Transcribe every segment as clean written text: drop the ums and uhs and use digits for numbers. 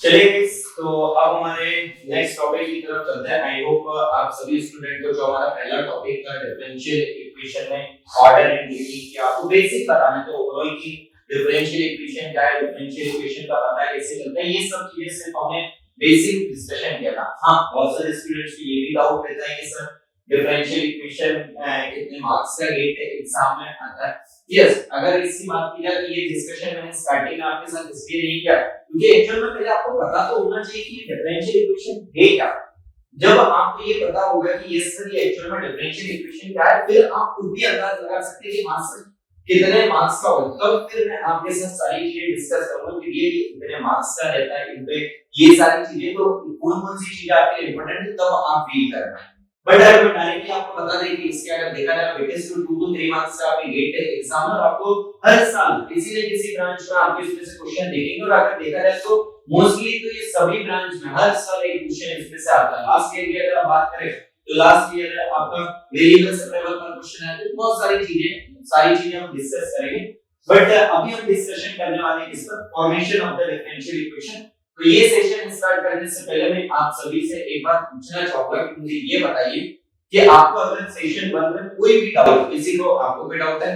चलिए guys, तो अब हमारे नेक्स्ट टॉपिक की तरफ चलते हैं। आई होप आप सभी स्टूडेंट को जो हमारा पहला टॉपिक था डिफरेंशियल इक्वेशन में ऑर्डर एंड डिग्री की आपको बेसिक बताना तो ओवरऑल की डिफरेंशियल इक्वेशन क्या है, डिफरेंशियल इक्वेशन का पता कैसे चलता है, ये सब चीजें सिर्फ हमने बेसिक डिस्कशन किया था। हाँ, बहुत सारे स्टूडेंट्स को ये भी डाउट रहता है कि सर डिफरेंशियल इक्वेशन कितने मार्क्स का गेट एग्जाम में आता है। यस, अगर इसकी बात की जाए तो ये डिस्कशन मैंने स्टार्टिंग में आपके साथ इसलिए नहीं किया क्योंकि एक्चुअल में पहले आपको पता तो होना चाहिए कि डिफरेंशियल इक्वेशन है क्या। जब आपको ये पता होगा कि यस सर ये एक्चुअल में डिफरेंशियल इक्वेशन क्या है, फिर आप खुद भी अंदाज लगा सकते हैं कि हाँ सर कितने मार्क्स का होगा। तब फिर मैं आपके साथ सारी चीजें डिस्कस करूंगा कि ये कितने मार्क्स का रहता है, इन पे ये सारी चीजें तो कौन-कौन सी चीजें आपके लिए इंपॉर्टेंट है तब आप फील करना है। बट अगर मैं डायरेक्टली आपको बता दें कि इसके अगर देखा जाए वेटेज टू 2 to 3 मार्क्स का आपके गेट है एग्जाम और आपको हर साल किसी न किसी ब्रांच में आपके इसमें से क्वेश्चन देखेंगे और अगर देखा जाए तो मोस्टली तो ये सभी ब्रांच में हर साल एक क्वेश्चन इसमें से आता है। लास्ट ईयर की अगर आप बात करें तो लास्ट ईयर आपका वेरिएबल सेपरेबल पर क्वेश्चन आया तो बहुत सारी चीजें हम डिस्कस करेंगे। बट अभी हम डिस्कशन करने वाले हैं इस पर formation of the differential equation. तो ये सेशन स्टार्ट करने से पहले मैं आप सभी से एक बात पूछना चाहूंगा कि मुझे ये बताइए कि आपको अगर सेशन 1 में कोई भी डाउट, किसी को आपको कोई डाउट है,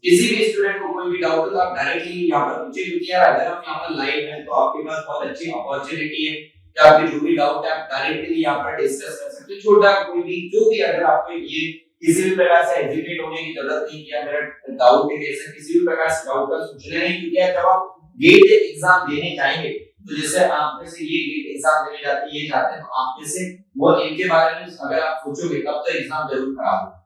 किसी भी स्टूडेंट को कोई भी डाउट है तो आप डायरेक्टली यहां पर पूछिए क्योंकि यार अगर आप यहां पर लाइव हैं तो आपके पास बहुत अच्छी अपॉर्चुनिटी है कि आपके जो भी डाउट है आप डायरेक्टली यहां पर डिस्कस कर सकते हैं। छोटा कोई भी जो भी अगर आपको ये किसी भी प्रकार से हेजिटेट होने की जरूरत नहीं कि मेरा डाउट है कैसे, किसी भी प्रकार से डाउट का सोचना नहीं क्योंकि जब आप गेट एग्जाम देने जाएंगे तो जैसे आप में से ये गेट एग्जाम देने जाते हैं, ये जाते हैं तो आप में से वो इनके बारे में अगर आप सोचोगे तब तो एग्जाम जरूर खराब होगा।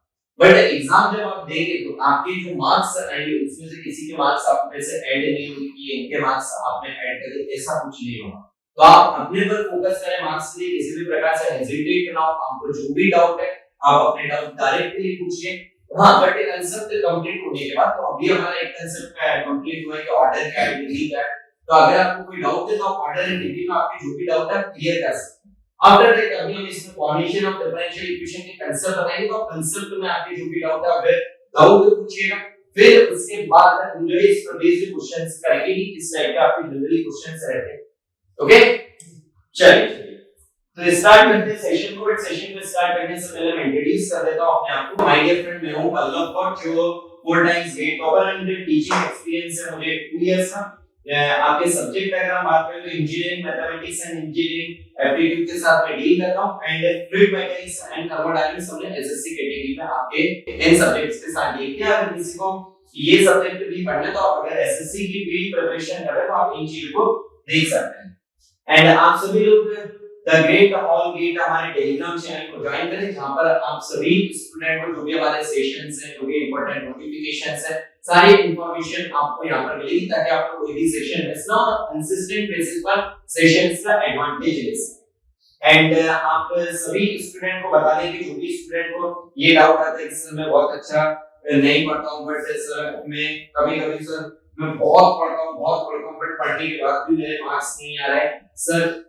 बट एग्जाम जब आप देंगे तो आपके जो मार्क्स आएंगे उसमें से किसी के मार्क्स आप में से ऐड नहीं होंगे कि इनके मार्क्स आपने ऐड कर दिए, ऐसा कुछ नहीं होगा। तो आप अपने पर फोकस करें मार्क्स के लिए, किसी भी प्रकार से हेजिटेट ना हो। आपको जो भी डाउट है आप अपने डाउट डायरेक्टली पूछिए। हाँ, बट कंसेप्ट कंप्लीट होने के बाद तो अभी हमारा एक कंसेप्ट का कंप्लीट हुआ है कि ऑर्डर क्या है, डिग्री क्या है। तो अगर आपको कोई डाउट है तो आप ऑर्डर एंड डिग्री में आपके जो भी डाउट है क्लियर कर सकते हैं। आफ्टर दैट अभी हम इसमें फॉर्मेशन ऑफ डिफरेंशियल इक्वेशन के कांसेप्ट बताएंगे तो कांसेप्ट में आपके जो भी डाउट है फिर डाउट पूछिएगा। फिर उसके बाद जनरली इस पर बेस्ड क्वेश्चंस करेंगे कि किस टाइप के आपके जनरली क्वेश्चंस रहते हैं। ओके, चलिए तो स्टार्ट करते हैं सेशन को। सेशन को स्टार्ट करने से पहले मैं इंट्रोड्यूस कर देता हूं अपने आप को। माय डियर फ्रेंड, मैं हूं पल्लव कौर जो 4 times GATE topper and teaching experience है मुझे 2 इयर्स का। आपके सब्जेक्ट अगर हम बात करें तो engineering mathematics and engineering aptitude के साथ मैं डील करता हूं and fluid mechanics and thermodynamics हमने एसएससी कैटेगरी में आपके इन सब्जेक्ट्स के साथ डील किया। अगर किसी को ये सब्जेक्ट भी पढ़ना है तो आप अगर एसएससी की प्री प्रिपरेशन कर रहे हो तो आप इन चीजों को देख सकते हैं। एंड आप सभी लोग द ग्रेट ऑल गेट हमारे टेलीग्राम चैनल को ज्वाइन करें जहां पर आप सभी स्टूडेंट को जो भी हमारे सेशंस हैं, जो भी इंपॉर्टेंट नोटिफिकेशंस हैं, सारी इंफॉर्मेशन आपको यहां पर मिलेगी ताकि आपको कोई भी सेशन मिस ना हो, कंसिस्टेंट बेसिस पर सेशंस का एडवांटेज ले सकें। एंड आप सभी स्टूडेंट को बता दें कि जो भी स्टूडेंट को ये डाउट आता है कि सर मैं बहुत अच्छा नहीं पढ़ता हूं बट सर मैं कभी-कभी सर मैं बहुत पढ़ता हूं बट पढ़ने के बाद भी मेरे मार्क्स नहीं आ रहे, सर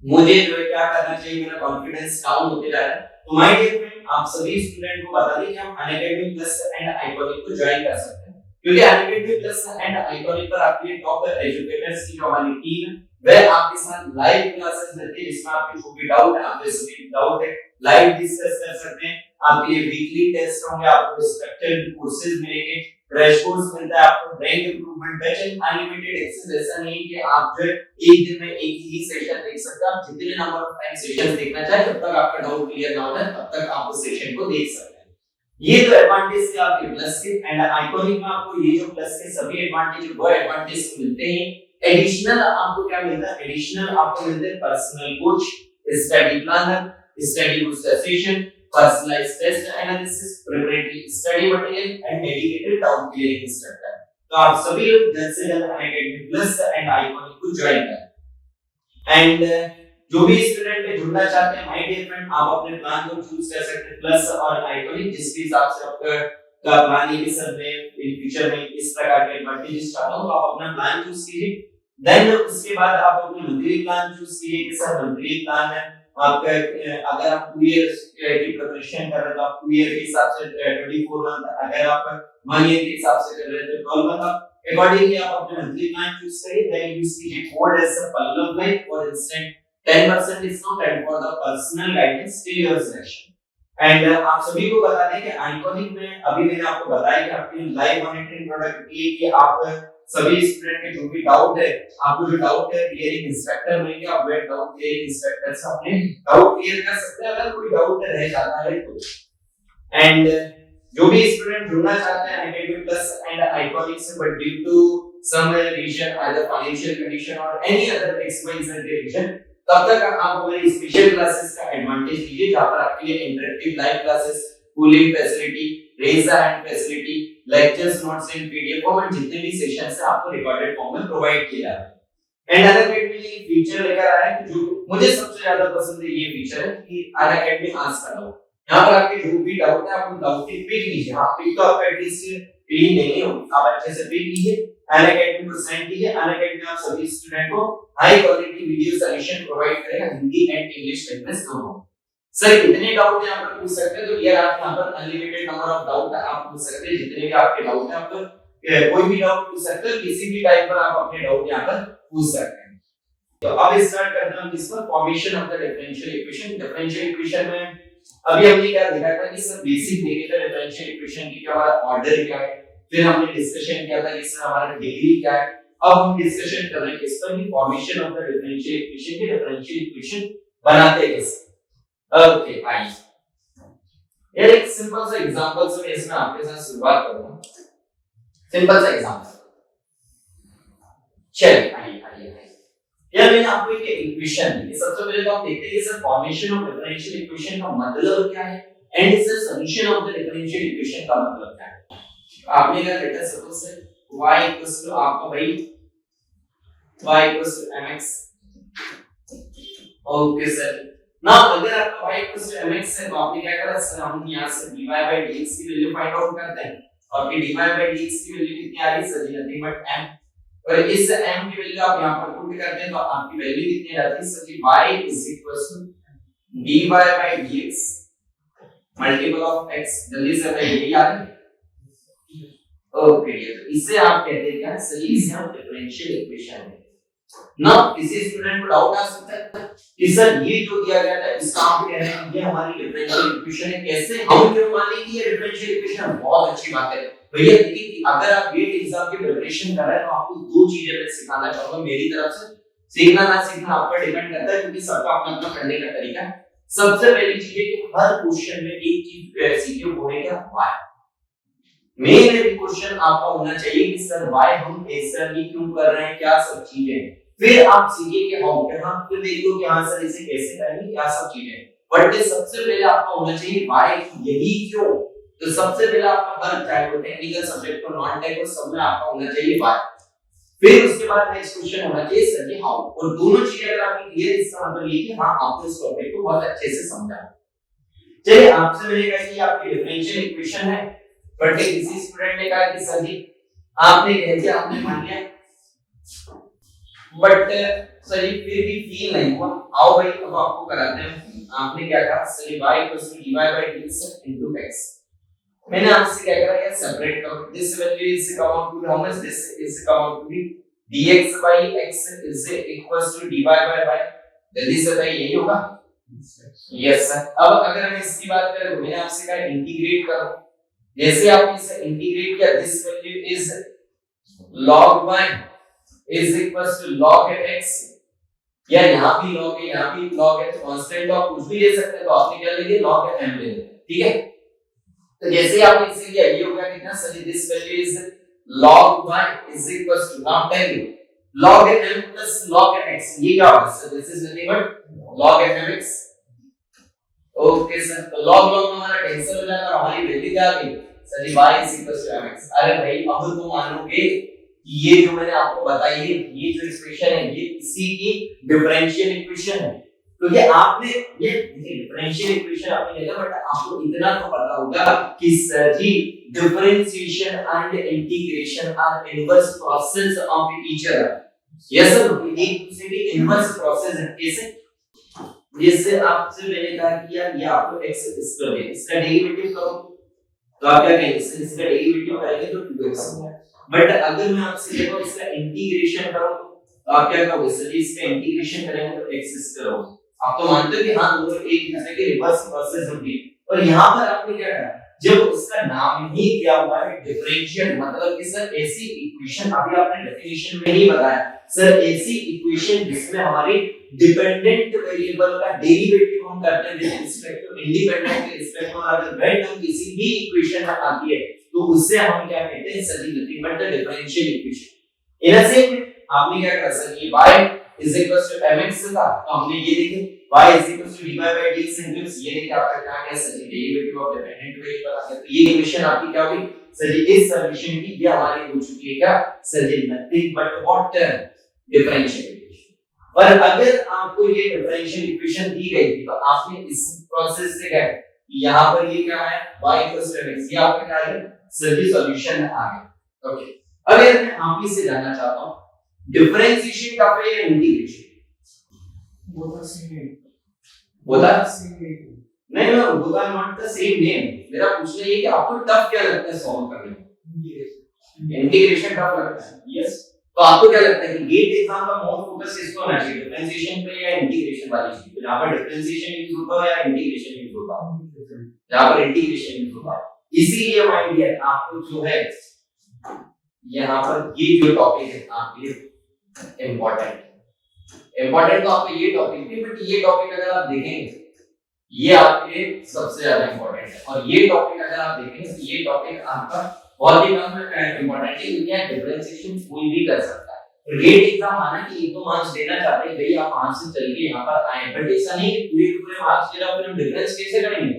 मुझे जो है क्या करना चाहिए, मेरा कॉन्फिडेंस डाउन होते जा रहा है। तो माय डियर फ्रेंड, आप सभी स्टूडेंट को बता दें कि हम अनअकैडमी प्लस एंड आइकॉनिक को ज्वाइन कर सकते हैं क्योंकि अनअकैडमी प्लस एंड आइकॉनिक पर आपके लिए टॉप एजुकेटर्स की जो हमारी टीम है वह आपके साथ लाइव क्लासेस लेती है जिसमें आपके जो भी डाउट है, आपके सभी डाउट है लाइव डिस्कस कर सकते हैं। आपके लिए वीकली टेस्ट होंगे, आपको स्ट्रक्चर्ड कोर्सेज मिलेंगे, क्रैश कोर्स मिलता है, आपको rank improvement batch and unlimited access. ऐसा नहीं कि आप जो एक दिन में एक ही सेशन देख सकते हैं, आप जितने नंबर ऑफ टाइम सेशन देखना चाहे जब तक आपका डाउट क्लियर ना हो जाए तब तक आप उस सेशन को देख सकते हैं। ये तो एडवांटेज थे आपके प्लस के। एंड आइकॉनिक में आपको ये जो प्लस के सभी एडवांटेज वो एडवांटेज मिलते हैं। एडिशनल आपको क्या मिलता है? एडिशनल आपको मिलते हैं personal coach, study planner, study booster session, personalized test analysis, preparatory study material and dedicated doubt clearing instructor। तो आप सभी लोग जल्द से जल्द अनअकैडमी प्लस एंड आइकॉनिक को ज्वाइन करें। एंड जो भी स्टूडेंट जुड़ना चाहते हैं माय डियर फ्रेंड, आप अपने प्लान को चूज कर सकते हैं प्लस और आइकॉनिक जिसके हिसाब से आपका प्लान है कि सर मैं इन फ्यूचर में इस प्रकार के एडवांटेजेस चाहता हूं तो आप अपना प्लान चूज कीजिए। देन उसके बाद आप अपना मंथली प्लान चूज कीजिए कि सर मंथली प्लान है आपका अगर आप 2 इयर्स की प्रिपरेशन कर रहे हैं तो आप 2 ईयर के हिसाब से 24 मंथ, अगर आप 1 ईयर के हिसाब से कर रहे हैं तो 12 मंथ, आप accordingly आप अपने मंथली प्लान चूज करिए, then use कीजिए code as Pallav like for instant 10% discount and for the personal guidance till your selection. And आप सभी को बता दें कि आइकॉनिक में अभी मैंने आपको बताया कि आपकी लाइव मॉनिटरिंग प्रोडक्ट ये कि आप सभी स्टूडेंट के जो भी डाउट है, आपको जो डाउट है क्लियरिंग इंस्ट्रक्टर मिलेंगे, आप वेट डाउट क्लियरिंग इंस्ट्रक्टर से अपने डाउट क्लियर कर सकते हैं अगर कोई डाउट रह जाता है तो। एंड जो भी स्टूडेंट जुड़ना चाहते हैं अनअकैडमी प्लस एंड आइकॉनिक से, but due to some reason either financial condition और एनी अदर एक्सपेंसिव रीजन, तब तक आप हमारी स्पेशल क्लासेस का एडवांटेज लीजिए, जहां पर आपके लिए interactive live classes, cooling facility, raise the hand facility, lectures notes in PDF form और जितने भी सेशंस हैं आपको रिकॉर्डेड फॉर्म में प्रोवाइड किया जाता है। एंड अनअकैडमी ने एक फीचर लेकर आया है जो मुझे सबसे ज्यादा पसंद है, ये फीचर है कि अनअकैडमी आस्क करो। यहां पर आपके जो भी डाउट है आप उन डाउट की पिक लीजिए। हां, पिक तो आपका एटलीस्ट क्लीन नहीं होगी, आप अच्छे से पिक लीजिए, अनअकैडमी को सेंड कीजिए। अनअकैडमी आप सभी स्टूडेंट को high quality video solution provide करेगा, हिंदी एंड इंग्लिश लैंग्वेज दोनों। सर कितने डाउट यहां पर पूछ सकते हैं, तो यार आप यहां पर अनलिमिटेड नंबर ऑफ डाउट आप पूछ सकते हैं, जितने भी आपके डाउट है आप कोई भी डाउट पूछ सकते हैं, किसी भी टाइप पर आप अपने डाउट यहां पर पूछ सकते हैं। तो अब स्टार्ट करते हैं हम इस पर formation of the differential equation. Differential equation में अभी हमने क्या देखा था कि सर बेसिक देखे थे डिफरेंशियल इक्वेशन की, क्या हमारा ऑर्डर क्या है, फिर हमने डिस्कशन किया था कि सर हमारा डिग्री क्या है। अब हम डिस्कशन कर रहे हैं किस पर, formation of the differential equation की, डिफरेंशियल इक्वेशन बनाते कैसे। ओके आइए यार एक सिंपल सा एग्जांपल से मैं इसमें आपके साथ शुरुआत करूंगा। सिंपल सा एग्जांपल, चलिए आइए यार मैंने आपको एक इक्वेशन दी। सबसे पहले तो आप देखते हैं कि sir formation of differential equation का मतलब क्या है and sir solution of the differential equation का मतलब क्या है। आपने क्या लिखा, सपोज से y आपका भाई y mx। ओके सर, ना अगर आपका y mx है तो आपने क्या करा सर, हम यहां से dy by dx की वैल्यू फाइंड आउट करते हैं। और आपकी dy by dx की वैल्यू कितनी आ रही है सर, नथिंग बट m। और इस m की वैल्यू आप यहां पर पुट करते हैं तो आपकी वैल्यू कितनी आ जाती है sir ji, y dy by dx multiple of x। जल्दी से बताइए यही आ रही है। ओके, तो इसे आप कहते हैं क्या, सॉल्यूशन ऑफ डिफरेंशियल इक्वेशन है ना। किसी स्टूडेंट को डाउट आ सकता है कि सर ये जो दिया गया था इसका आप कह रहे हैं ये हमारी डिफरेंशियल इक्वेशन है, कैसे हम क्यों मान लेंगे ये डिफरेंशियल इक्वेशन। बहुत अच्छी बात है भैया। देखिए कि अगर आप गेट एग्जाम की प्रिपरेशन कर रहे हैं तो आपको दो चीजें मैं सिखाना चाहूंगा मेरी तरफ से। सीखना ना सीखना आप पर डिपेंड करता है, क्योंकि सबका अपना अपना पढ़ने का तरीका है। सबसे पहली चीज है कि हर क्वेश्चन में एक चीज सीखिए, वो है क्या, वाई। मेन क्वेश्चन आपका होना चाहिए कि सर वाई हम ऐसा ही क्यों कर रहे हैं, क्या सब चीजें। फिर आप सीखिए कि हाउ, फिर देखिए कि हां सर इसे कैसे करेंगे, क्या सब चीजें। बट सबसे पहले आपका होना चाहिए वाई, यही क्यों। तो सबसे पहले आपका हर चाहे वो टेक्निकल सब्जेक्ट हो नॉन टेक हो, सब में आपका होना चाहिए वाई। फिर उसके बाद नेक्स्ट क्वेश्चन होना चाहिए सर जी हाउ। और दोनों चीजें अगर आपकी क्लियर, इसका मतलब ये कि हां आपने इस टॉपिक को बहुत अच्छे से समझा। चलिए आपसे मैंने कहा कि आपकी डिफरेंशियल इक्वेशन है, बट किसी स्टूडेंट ने कहा कि सर जी आपने कह दिया, आपने मान लिया, बट सर ये फिर भी फील नहीं हुआ। आओ भाई अब आपको कराते हैं। आपने क्या कहा sir y dy by dx into x। मैंने आपसे क्या करा यार, सेपरेट करो। This value is come to how much, this is come to be dx by x is equals to dy by y। जल्दी से बताइए यही होगा। Yes sir. अब अगर हम इसकी बात करें, मैंने आपसे कहा इंटीग्रेट करो। जैसे आप इसे इंटीग्रेट किया, this value is log y is equals to log x। या यहाँ भी log है, यहाँ भी log है, तो कांस्टेंट तो आप कुछ भी ले सकते हैं, तो आपने क्या ले लिया, log m ले लिया। ठीक है, तो जैसे आपने इसे लिया, ये हो गया कितना sir, this value is log y is equals to, now tell you, log m plus log x। ये क्या होगा sir, this is nothing but log mx। Okay sir, तो log हमारा कैंसिल हो जाएगा और हमारी वैल्यू क्या आ गई sir, y is equals to mx। अरे भाई अब तो मानोगे ये जो मैंने आपको बताई है, ये जो इक्वेशन है ये इसी की डिफरेंशियल इक्वेशन है। तो ये आपने ये डिफरेंशियल इक्वेशन आपने लिखा, बट आपको इतना तो पता होगा कि sir ji differentiation and integration are inverse process of each other. Yes sir, एक दूसरे के इनवर्स प्रोसेस है। कैसे, जैसे आपसे मैंने कहा कि यार ये आपको x स्क्वायर है, इसका डेरिवेटिव करो तो आप क्या कहेंगे, इसका डेरिवेटिव करेंगे तो 2x होगा। बट अगर मैं आपसे देखो इसका इंटीग्रेशन करो तो आप क्या करोगे सर, इसका इंटीग्रेशन करेंगे तो एक्स करोगे। आप तो मानते हो कि हाँ दोनों एक दूसरे के रिवर्स प्रोसेस होंगे, और यहाँ पर आपने क्या करा, जब उसका नाम ही दिया हुआ है डिफरेंशियल, मतलब कि सर ऐसी इक्वेशन, अभी आपने डेफिनेशन में ही बताया सर, ऐसी इक्वेशन जिसमें हमारी डिपेंडेंट वेरिएबल का डेरिवेटिव हम करते हैं विद रिस्पेक्ट टू इंडिपेंडेंट के रिस्पेक्ट में, अगर वह टर्म किसी भी इक्वेशन में आती है तो उससे हम क्या कहते हैं sir, nothing but the differential equation. In a same आपने क्या कर सकते हैं, y is equals to mx था, तो हमने ये देखे y is equals to dy by dx into ये देखे आपका क्या है sir, derivative of dependent variable आ गया। तो ये इक्वेशन आपकी क्या हुई सर, इस सॉल्यूशन की ये हमारी हो चुकी है क्या सर, ये nothing but what differential equation. और अगर आपको ये डिफरेंशियल इक्वेशन दी गई थी तो आपने इस प्रोसेस से क्या, यहाँ पर ये क्या है y equals to mx, ये आपका क्या है सर, ये सॉल्यूशन आ गया। ओके, अगर मैं आप ही से जानना चाहता हूं डिफरेंशिएशन का है या integration, both are same name, बोला सेम नेम, नहीं ना, बोला नॉट द सेम नेम। मेरा पूछना ये कि आपको टफ क्या लगता है सॉल्व करने में, इंटीग्रेशन टफ लगता है, यस। तो आपको क्या लगता है कि गेट एग्जाम का मोर फोकस किस पर होना चाहिए, डिफरेंशिएशन पे या इंटीग्रेशन वाली चीज पे, जहां पर डिफरेंशिएशन यूज होता है या इंटीग्रेशन यूज होता है, जहां पर इंटीग्रेशन यूज होता है। इसीलिए माय डियर आपको जो है यहाँ पर ये जो टॉपिक है आपके लिए इम्पोर्टेंट तो आपको ये टॉपिक है, बट ये टॉपिक अगर आप देखेंगे ये आपके लिए सबसे ज्यादा इम्पोर्टेंट है, और ये टॉपिक अगर आप देखेंगे तो ये टॉपिक आपका बहुत ही कम इम्पोर्टेंट है, क्योंकि डिफरेंशिएशन कोई भी कर सकता है। गेट एग्जाम आना कि एक दो मार्क्स देना चाहते हैं भाई, आप वहां से चल के यहाँ पर आए, बट ऐसा नहीं पूरे पूरे मार्क्स दे रहा फिर हम डिफरेंस कैसे करेंगे।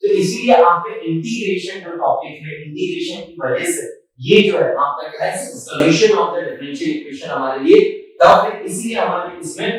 तो इसीलिए आप पे इंटीग्रेशन जो टॉपिक है, इंटीग्रेशन की वजह से ये जो है आपका क्या है solution of the differential equation हमारे लिए टफ है, इसीलिए हमारे इसमें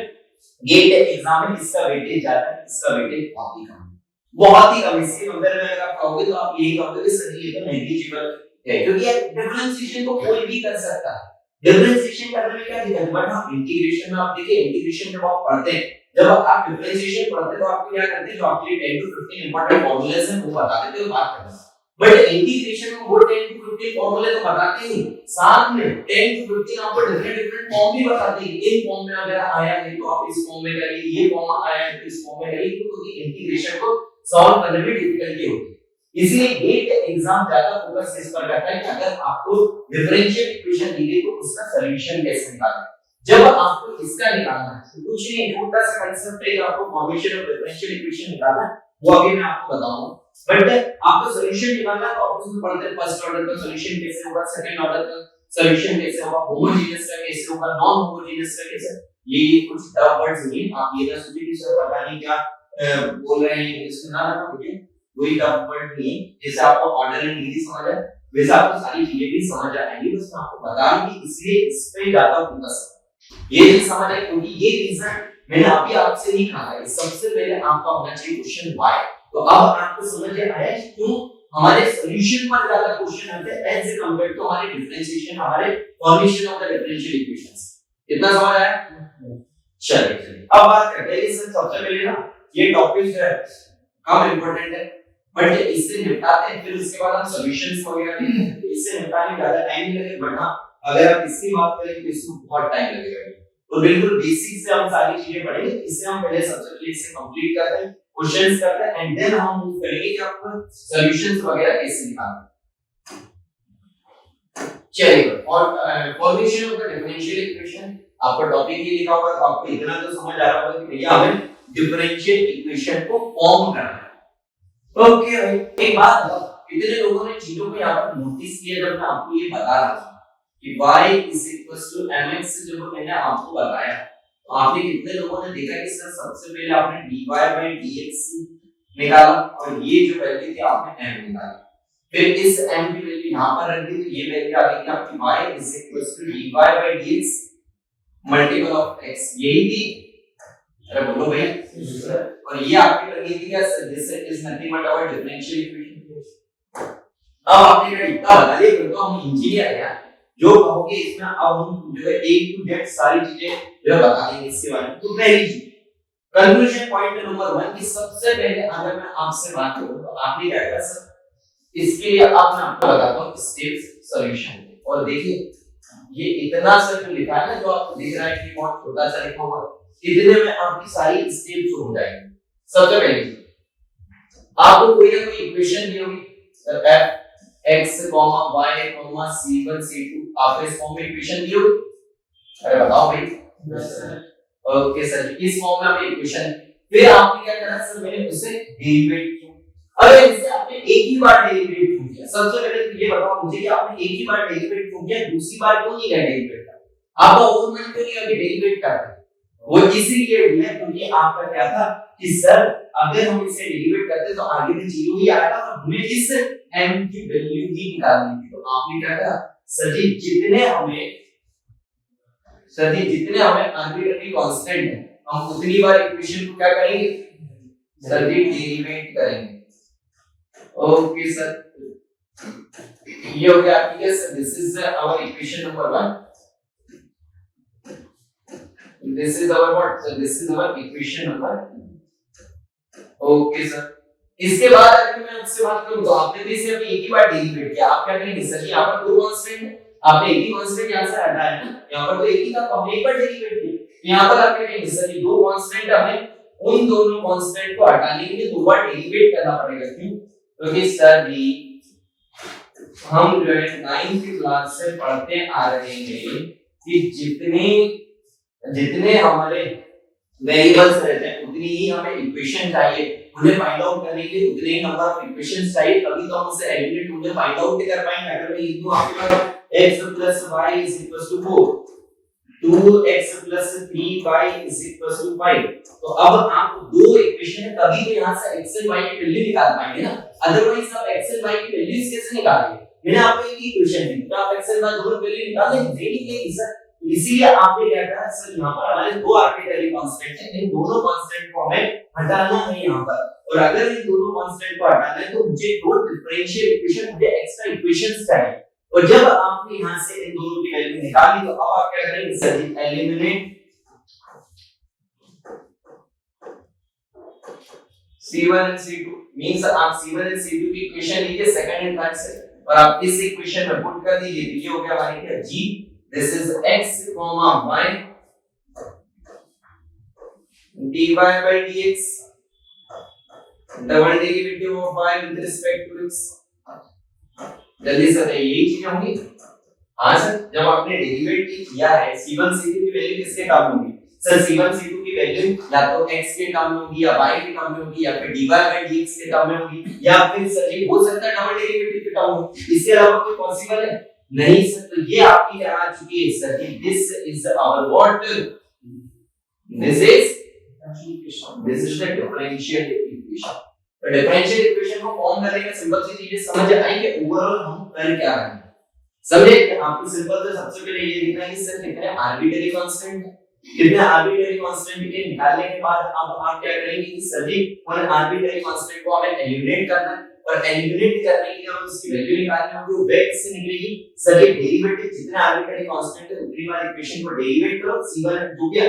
गेट एग्जाम में इसका वेटेज ज्यादा है, इसका वेटेज बहुत ही कम है, बहुत ही कम। इसके अंदर में अगर आप कहोगे तो आप यही कहोगे कि सर ये तो नेग्लिजिबल है, क्योंकि यार डिफरेंशिएशन तो कोई भी कर सकता है, डिफरेंशिएशन करने में क्या दिक्कत है। बट हाँ इंटीग्रेशन में आप देखिए, इंटीग्रेशन जब आप पढ़ते हैं, जब आप डिफरेंशिएशन पढ़ते हैं तो आपको क्या करते हैं, जो आपके लिए 10 to 15 इंपॉर्टेंट फॉर्मूलाज हैं वो बता देते हो, बात करते हैं। बट इंटीग्रेशन में वो 10 to 15 फॉर्मूले तो बताते ही, साथ में 10 to 15 आपको डिफरेंट फॉर्म भी बताते हैं, इन फॉर्म में अगर आया है तो आप इस फॉर्म में करिए, ये फॉर्म आया है तो इस फॉर्म में करिए, क्योंकि इंटीग्रेशन को सॉल्व करने में डिफिकल्टी होती है। इसलिए गेट एग्जाम ज्यादा फोकस इस पर करता है कि अगर आपको डिफरेंशियल इक्वेशन दी गई तो उसका सॉल्यूशन कैसे निकालना है। जब आपको इसका निकालना है तो कुछ नहीं, छोटा सा कांसेप्ट है, आपको फॉर्मेशन ऑफ डिफरेंशियल इक्वेशन निकालना है, वो अभी मैं आपको बताऊंगा। बट आपको सॉल्यूशन निकालना है तो आप उसमें पढ़ते हैं फर्स्ट ऑर्डर का सॉल्यूशन कैसे होगा, सेकंड ऑर्डर का सॉल्यूशन कैसे होगा, होमोजेनियस का कैसे होगा, नॉन होमोजेनियस का कैसे। ये कुछ टफ वर्ड्स नहीं, आप ये ना सोचिए कि सर पता नहीं क्या बोल रहे हैं, इसको ना मुझे कोई टफ वर्ड नहीं। जैसे आपको ऑर्डर एंड डिग्री समझ आए वैसे आपको सारी चीजें भी समझ आएंगी, बस मैं आपको बता दूं कि इसलिए इस पे ज्यादा फोकस है। ये नहीं समझ आए क्योंकि ये रीजन मैंने अभी आपसे नहीं कहा है, सबसे पहले आपका होना चाहिए क्वेश्चन व्हाई। तो अब आपको समझ आया कि क्यों हमारे सॉल्यूशन पर ज्यादा क्वेश्चन आते हैं एज कंपेयर टू हमारे डिफरेंशिएशन, हमारे formation of the differential equations. इतना समझ आया? चलिए अब बात करते हैं इससे सबसे पहले ना ये टॉपिक जो है कम इंपॉर्टेंट है, बट इससे निपटाते हैं फिर उसके बाद हम सॉल्यूशंस वगैरह देखेंगे। तो इससे निपटाने में ज्यादा टाइम नहीं लगेगा, बट हां अगर आप इसकी बात करें तो इसमें बहुत टाइम लगेगा। तो बिल्कुल बेसिक से हम सारी चीजें पढ़ेंगे, इससे हम पहले सबसे पहले इसे कंप्लीट करते हैं, क्वेश्चंस करते हैं, एंड देन हम मूव करेंगे कि आपको सॉल्यूशंस वगैरह कैसे निकालना है। चलिए, और formation of the differential equation आपका टॉपिक ये लिखा हुआ है, तो आपको इतना तो समझ आ रहा होगा कि भैया हमें डिफरेंशियल इक्वेशन को फॉर्म करना है। ओके भाई, एक बात बताओ, कितने लोगों ने चीजों को यहाँ पर नोटिस किया जब मैं आपको ये बता रहा था कि y = mx, जब मैंने आपको बताया तो आपने कितने लोगों ने देखा कि सर सबसे पहले आपने dy/dx निकाला और ये जो वैल्यू थी आपने m निकाली, फिर इस m की वैल्यू यहाँ पर रख दी तो ये वैल्यू आ गई आपकी y dy/dx multiple of x, यही थी। अरे बोलो भैया, और ये आपकी लग गई थी क्या sir, this is nothing but our differential equation. अब आपने क्या इतना बता दिया, तो हम इंजीनियर हैं यार, जो कहोगे इसमें अब हम जो है A to Z सारी चीजें जो बता देंगे इसके बारे में। तो पहली चीज कंक्लूजन पॉइंट नंबर 1 की सबसे पहले अगर मैं आपसे बात करूं तो आपने क्या करा सर, इसके लिए अब मैं आपको बताता हूं स्टेप सॉल्यूशन। और देखिए ये इतना सा जो लिखा है ना, जो आपको दिख रहा है कि बहुत छोटा सा लिखा हुआ है, इतने में आपकी सारी स्टेप्स हो जाएंगी। सबसे पहले आपको कोई ना कोई इक्वेशन दी होगी, f(x, y, c1 c2), आपको इस फॉर्म में इक्वेशन दी होगी। अरे बताओ भाई। ओके सर, इस फॉर्म में आपने इक्वेशन, फिर आपने क्या करना सर, मैंने उसे डेरिवेट किया। अगर इसे आपने एक ही बार डेरिवेट क्यों किया? सबसे पहले तो ये बताओ मुझे कि आपने एक ही बार डेरिवेट क्यों किया, दूसरी बार क्यों नहीं किया डेरिवेट? आपका ओवरमैन क्यों नहीं अभी डेरिवेट कर रहे? वो इसीलिए है क्योंकि आपका क्या था कि सर अगर हम इसे डेरिवेट करते तो आगे में जीरो ही आएगा और हमें इस m की वैल्यू ही निकालनी थी। तो आपने क्या कहा सर जी, जितने हमें आर्बिट्ररी कांस्टेंट है हम उतनी बार इक्वेशन को क्या करेंगे सर जी, डेरिवेट करेंगे। ओके सर, ये हो गया आपकी sir, this is our equation number 1। This is our what? So this is our equation number. Okay sir. इसके बाद अगर मैं आपसे बात करूं तो आपने भी इसे अभी एक ही बार डेरिवेट किया। आप क्या करेंगे सर, यहाँ पर दो कांस्टेंट है, आपने एक ही कांस्टेंट यहाँ से हटाया है ना, यहाँ पर तो एक ही था तो हमने एक बार डेरिवेट किया। यहाँ पर आप क्या करेंगे सर, ये दो कांस्टेंट हमें उन दोनों कांस्टेंट को हटाने के लिए दो बार डेरिवेट करना पड़ेगा। क्यों? क्योंकि सर जी हम जो है 9th क्लास से पढ़ते आ रहे हैं कि जितने हमारे वेरिएबल्स रहते हैं उतनी ही हमें इक्वेशन चाहिए, उन्हें फाइंड आउट करने के लिए उतने ही नंबर ऑफ इक्वेशंस चाहिए, तभी तो हम उसे एलिमिनेट उन्हें फाइंड आउट कर पाएंगे। अगर मैं लिख दूं आपके पास x + y = 4, 2x + 3y = 5, तो अब आपको दो इक्वेशन है तभी तो यहां से x और y की वैल्यू निकाल पाएंगे ना, अदरवाइज आप x और y की वैल्यूज कैसे निकालेंगे? मैंने आपको एक इक्वेशन दी तो आप x और y दोनों वैल्यू निकाल लेंगे सर। इसीलिए आपने क्या कहा सर, यहाँ पर हमारे दो आर्बिट्ररी कांस्टेंट हैं, इन दोनों कांस्टेंट को हमें हटाना है यहाँ पर, और अगर इन दोनों कांस्टेंट को हटाना है तो मुझे दो डिफरेंशियल इक्वेशन, मुझे एक्स्ट्रा इक्वेशंस चाहिए। और जब आपने यहाँ से इन दोनों की वैल्यू निकाली तो अब आप क्या करेंगे sir ji, eliminate C1 and C2 means आप C1 and C2 की इक्वेशन लीजिए सेकंड एंड थर्ड से, और आप इस इक्वेशन में पुट कर दीजिए। तो ये हो गया हमारे क्या G, this is x, y dy by dx, double derivative of y with respect to x। जल्दी से बताइए यही चीजें होंगी। हाँ सर, जब आपने डेरिवेट किया है C1 C2 की वैल्यू किसके टर्म में होगी सर? C1 C2 की वैल्यू या तो x के टर्म में होगी या y के टर्म में होगी या फिर dy by dx के टर्म में होगी, या फिर सर ये हो सकता है डबल डेरिवेटिव के टर्म में। इसके अलावा कोई पॉसिबल है नहीं सर। तो ये आपकी क्या आ चुकी है sir ji, this is our what, this is the differential equation. तो डिफरेंशियल इक्वेशन को फॉर्म करने का सिंपल सी चीजें समझ आई कि ओवरऑल हम कर क्या रहे हैं। समझे? आपको सिंपल से सबसे पहले ये लिखना है कि सर कितने आर्बिट्ररी कांस्टेंट है, कितने आर्बिट्ररी कांस्टेंट के निकालने के बाद अब आप क्या करेंगे कि सर जी उन आर्बिट्ररी कांस्टेंट को हमें एलिमिनेट करना है, और एलिमिनेट करने के लिए हम उसकी वैल्यू निकालनी होगी। वो वैल्यू से निकलेगी सर ये डेरिवेटिव, जितने आर्बिट्ररी कांस्टेंट है उतनी बार इक्वेशन को डेरिवेट करो, C1 जो भी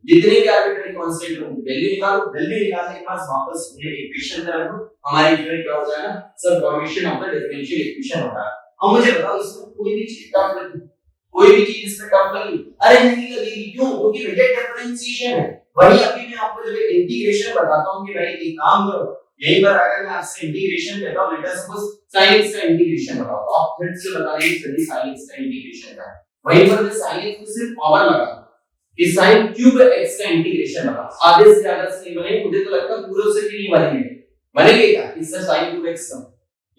जितने भी आर्बिट्ररी कांस्टेंट हो वैल्यू निकालो, वैल्यू निकालने के बाद वापस उन्हें इक्वेशन में रखो, हमारी इक्वेशन क्या हो जाएगा sir, formation of the differential equation होगा। अब मुझे बताओ इसमें कोई भी चीज टफ लगी, कोई भी चीज इसमें टफ लगी? अरे नहीं लगेगी, क्यों? क्योंकि भैया डिफरेंशिएशन है। वही अभी मैं आपको जब इंटीग्रेशन बताता हूं कि भाई एक काम करो, यही पर अगर मैं आपसे इंटीग्रेशन कहता हूं, late us suppose sin x का इंटीग्रेशन बताओ, तो आप फिर से बता रहे हैं sin x का इंटीग्रेशन है, वहीं पर मैं sin x को सिर्फ पावर लगा कि sin क्यूब x का इंटीग्रेशन बता, आधे से ज्यादा से नहीं बनेगा, मुझे तो लगता है पूरे से भी नहीं बनेंगे। बनेंगे क्या इससे sin क्यूब x का?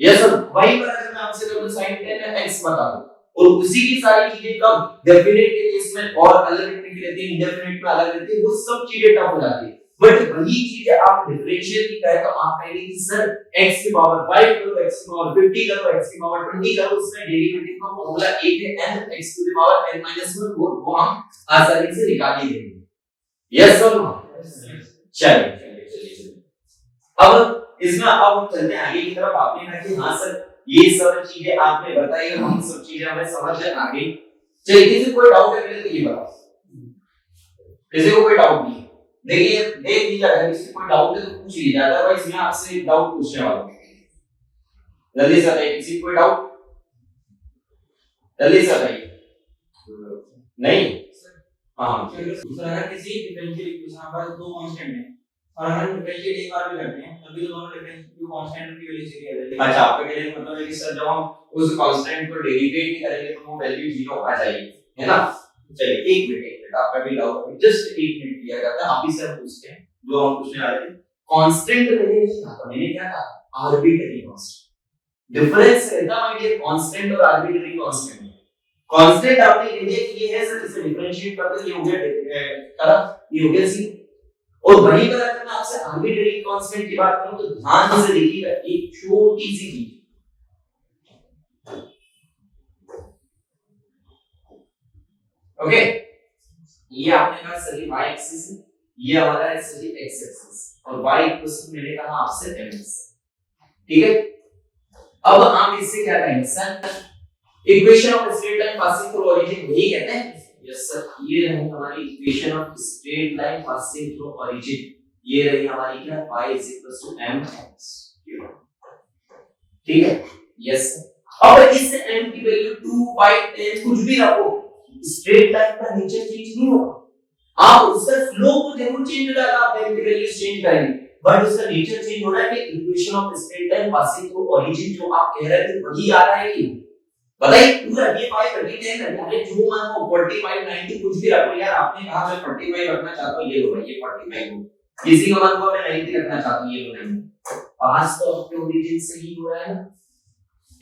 Yes sir. वहीं पर अगर मैं आपसे कहूं sin tan x बता दूं, और उसी की सारी चीजें कब डेफिनेट के केस में और अलग रहती है, इंडेफिनेट में अलग रहती है, वो सब चीजें टफ हो जाती है। बट वही चीजें आप डिफरेंशियल की करें तो आप कहेंगे कि सर x की पावर 5 करो, x की पावर 50 करो, x की पावर 20 करो, उसमें डेरिवेटिव का फार्मूला एक है n x to the power n - 1, वो हम आसानी से निकाल ही लेंगे। यस और नो? चलिए अब इसमें अब हम चलते हैं आगे की तरफ। आपने कहा कि हां सर ये सब चीजें आपने बताई, हम सब चीजें हमें समझ है आगे। चलिए किसी को कोई डाउट है पहले तो ये बताओ, किसी को कोई डाउट नहीं? देखिए देख लीजिए, अगर किसी को डाउट है तो पूछ लीजिए, अदरवाइज मैं आपसे डाउट पूछने वाला हूं। जल्दी से बताइए किसी को कोई डाउट? जल्दी से भाई नहीं हाँ सर अगर किसी डिफरेंशियल इक्वेशन हमारे पास दो कांस्टेंट हैं और अगर डिफरेंशिएट एक बार भी करते हैं तभी तो दोनों डिफरेंशियल कांस्टेंट की वैल्यू सेम आ जाएगी। अच्छा आपका कहने का मतलब है कि सर जब हम उस कांस्टेंट को डेरिवेट ही करेंगे तो वो वैल्यू 0 आ जाएगी है ना। चलिए एक मिनट आपका भी डाउट जस्ट एक मिनट लिया जाता है आप ही से पूछते हैं जो हम पूछने वाले थे। कांस्टेंट मैंने नहीं कहा मैंने क्या कहा आर्बिट्ररी कांस्टेंट। डिफरेंस है ना माय डियर कांस्टेंट और आर्बिट्ररी कांस्टेंट। कांस्टेंट आपने कह दिया कि ये है सर इसे डिफरेंशिएट करते ये हो गया करा ये हो गया सी और वहीं पर अगर मैं आपसे आर्बिट्ररी कांस्टेंट की बात करूं तो ध्यान से देखिएगा एक छोटी सी चीज ओके ये आपने कहा सर y एक्सिस ये हमारा है सर x एक्सिस और y मैंने कहा आपसे mx ठीक है। अब हम इससे क्या कहेंगे sir equation of straight line passing through origin यही कहते हैं। यस सर ये रही हमारी equation of straight line passing through origin ये रही हमारी क्या y mx ठीक है। यस अब इस m की वैल्यू 2/10 कुछ भी रखो स्ट्रेट लाइन का नेचर चेंज नहीं होगा। आप उसका फ्लो को जरूर चेंज हो जाएगा आप m की वैल्यू चेंज करेंगे बट उसका नेचर चेंज हो रहा है कि equation of straight line passing through origin जो आप कह रहे थे वही आ रहा है कि बताइए पूरा ये 5 30 10 अरे जो मानो 45 90 कुछ भी रखो यार आपने कहा मैं 45 रखना चाहता हूं ये लो भाई ये 45 हो किसी का मन हुआ मैं 90 रखना चाहता हूं ये लो नहीं पास तो अपने ओरिजिन से ही हो रहा है ना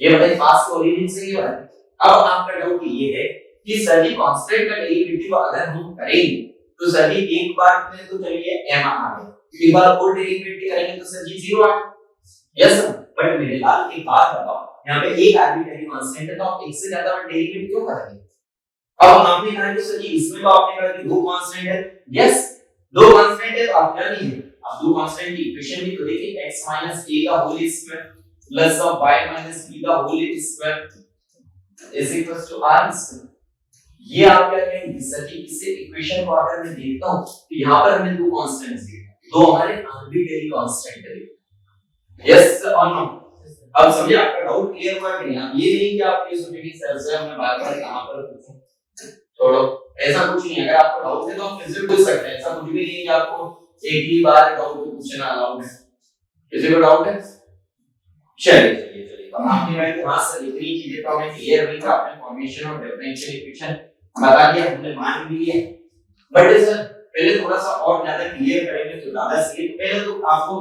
ये बताइए पास तो ओरिजिन से ही हो रहा है। अब आपका डाउट ये है कि सर जी कांस्टेंट का डेरिवेटिव अगर हम करेंगे तो सर जी एक बार में तो चलिए m आ गया एक बार और डेरिवेटिव करेंगे तो सर जी 0 आ यस बट मेरे लाल एक बात बताओ यहाँ पे एक आर्बिट्ररी कांस्टेंट है तो आप एक से ज्यादा बार डेरिवेटिव क्यों करेंगे। अब आपने कहा कि सर जी इसमें तो आपने कहा कि दो कांस्टेंट है यस दो कांस्टेंट है तो आप क्या लीजिए आप दो कांस्टेंट की इक्वेशन भी तो देखिए x - a का whole square plus of y - b का whole square is equal to r square. ये आप क्या कहेंगे सर जी इसे इक्वेशन को अगर मैं देखता हूं तो यहां पर हमें दो कांस्टेंट्स दिए दो हमारे आर्बिट्ररी कांस्टेंट है यस और नो। अब समझिए आपका डाउट क्लियर हुआ कि नहीं ये नहीं कि आप ये सोचेंगे सर से हमने बार-बार कहां पर पूछूं छोड़ो ऐसा कुछ नहीं है। अगर आपको डाउट है तो आप फिर से पूछ सकते हैं ऐसा कुछ भी नहीं है कि आपको एक ही बार डाउट पूछना अलाउड है। किसी को डाउट है चलिए तो आपने कहा कि हां सर इतनी चीजें तो हमें क्लियर हुई कि आपने फॉर्मेशन ऑफ डिफरेंशियल इक्वेशन बता दिया हमने मान भी लिए बट सर पहले थोड़ा सा और ज्यादा क्लियर करेंगे तो ज्यादा सही। पहले तो आपको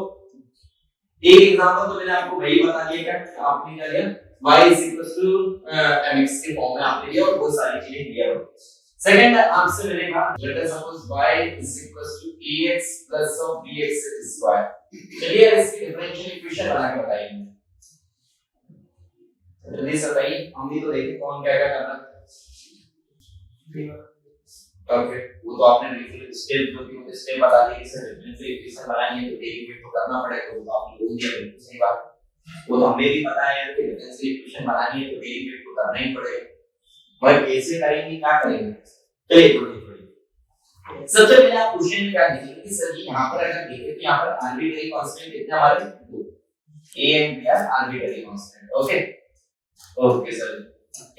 एक एग्जांपल तो मैंने आपको वही बता दिया क्या आपने क्या लिया y mx के फॉर्म में आपने लिया और बहुत सारी चीजें क्लियर हो। सेकंड आपसे मैंने कहा late us suppose y ax plus of bx square चलिए इसकी डिफरेंशियल इक्वेशन बना के बताइए जल्दी से बताइए हम भी तो देखें कौन क्या क्या कर रहा है। ओके वो तो आपने बिल्कुल स्टेप जो भी स्टेप बता दिए इसे डिफरेंशियल इक्वेशन बनानी है तो डेरिवेटिव तो करना पड़ेगा वो आपने बोल दिया बिल्कुल सही बात वो तो हमें भी पता है कि डिफरेंशियल इक्वेशन बनानी है तो डेरिवेटिव तो करना ही पड़ेगा पर कैसे करेंगे क्या करेंगे चलिए थोड़ी सबसे पहले आप क्वेश्चन में क्या देखेंगे कि सर जी यहां पर अगर देखें तो यहां पर आर्बिट्ररी कांस्टेंट कितने हमारे दो a and b are arbitrary constant okay okay sir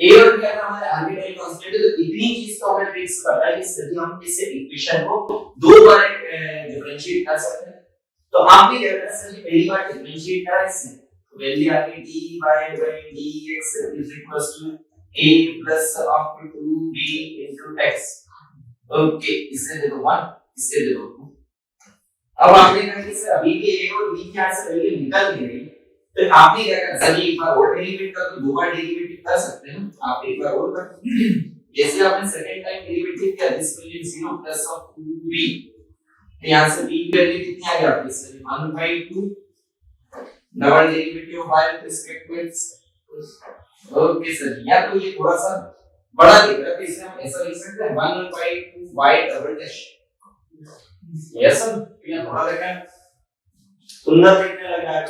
a और b अगर हमारे आर्बिट्ररी कांस्टेंट है तो इतनी चीज तो हमें फिक्स करना है कि सर जी हम इस इक्वेशन को दो बार डिफरेंशिएट कर सकते हैं। तो आप भी देखना सर जी पहली बार डिफरेंशिएट करा इसमें तो वैल्यू आ गई dy by dx is equals to a plus up to b into x okay इससे दे दो 1 इससे दे दो 2। अब आपने कहा कि सर अभी भी a और b क्या से वैल्यू निकल नहीं रही तो आपने क्या करना सर एक बार और डेरिवेट कर दो दो बार डेरिवेटिव कर सकते हैं आप एक बार और कर जैसे आपने सेकंड टाइम डेरिवेटिव किया this value 0 plus of 2b यहां से b की वैल्यू कितनी आ गई आपकी sir 1/2 double derivative of y with respect to x okay sir या तो ये थोड़ा सा बड़ा दिख रहा है तो इसे हम ऐसा लिख सकते हैं 1/2 y double dash yes sir ये थोड़ा देखा सुंदर दिखने लग रहा है।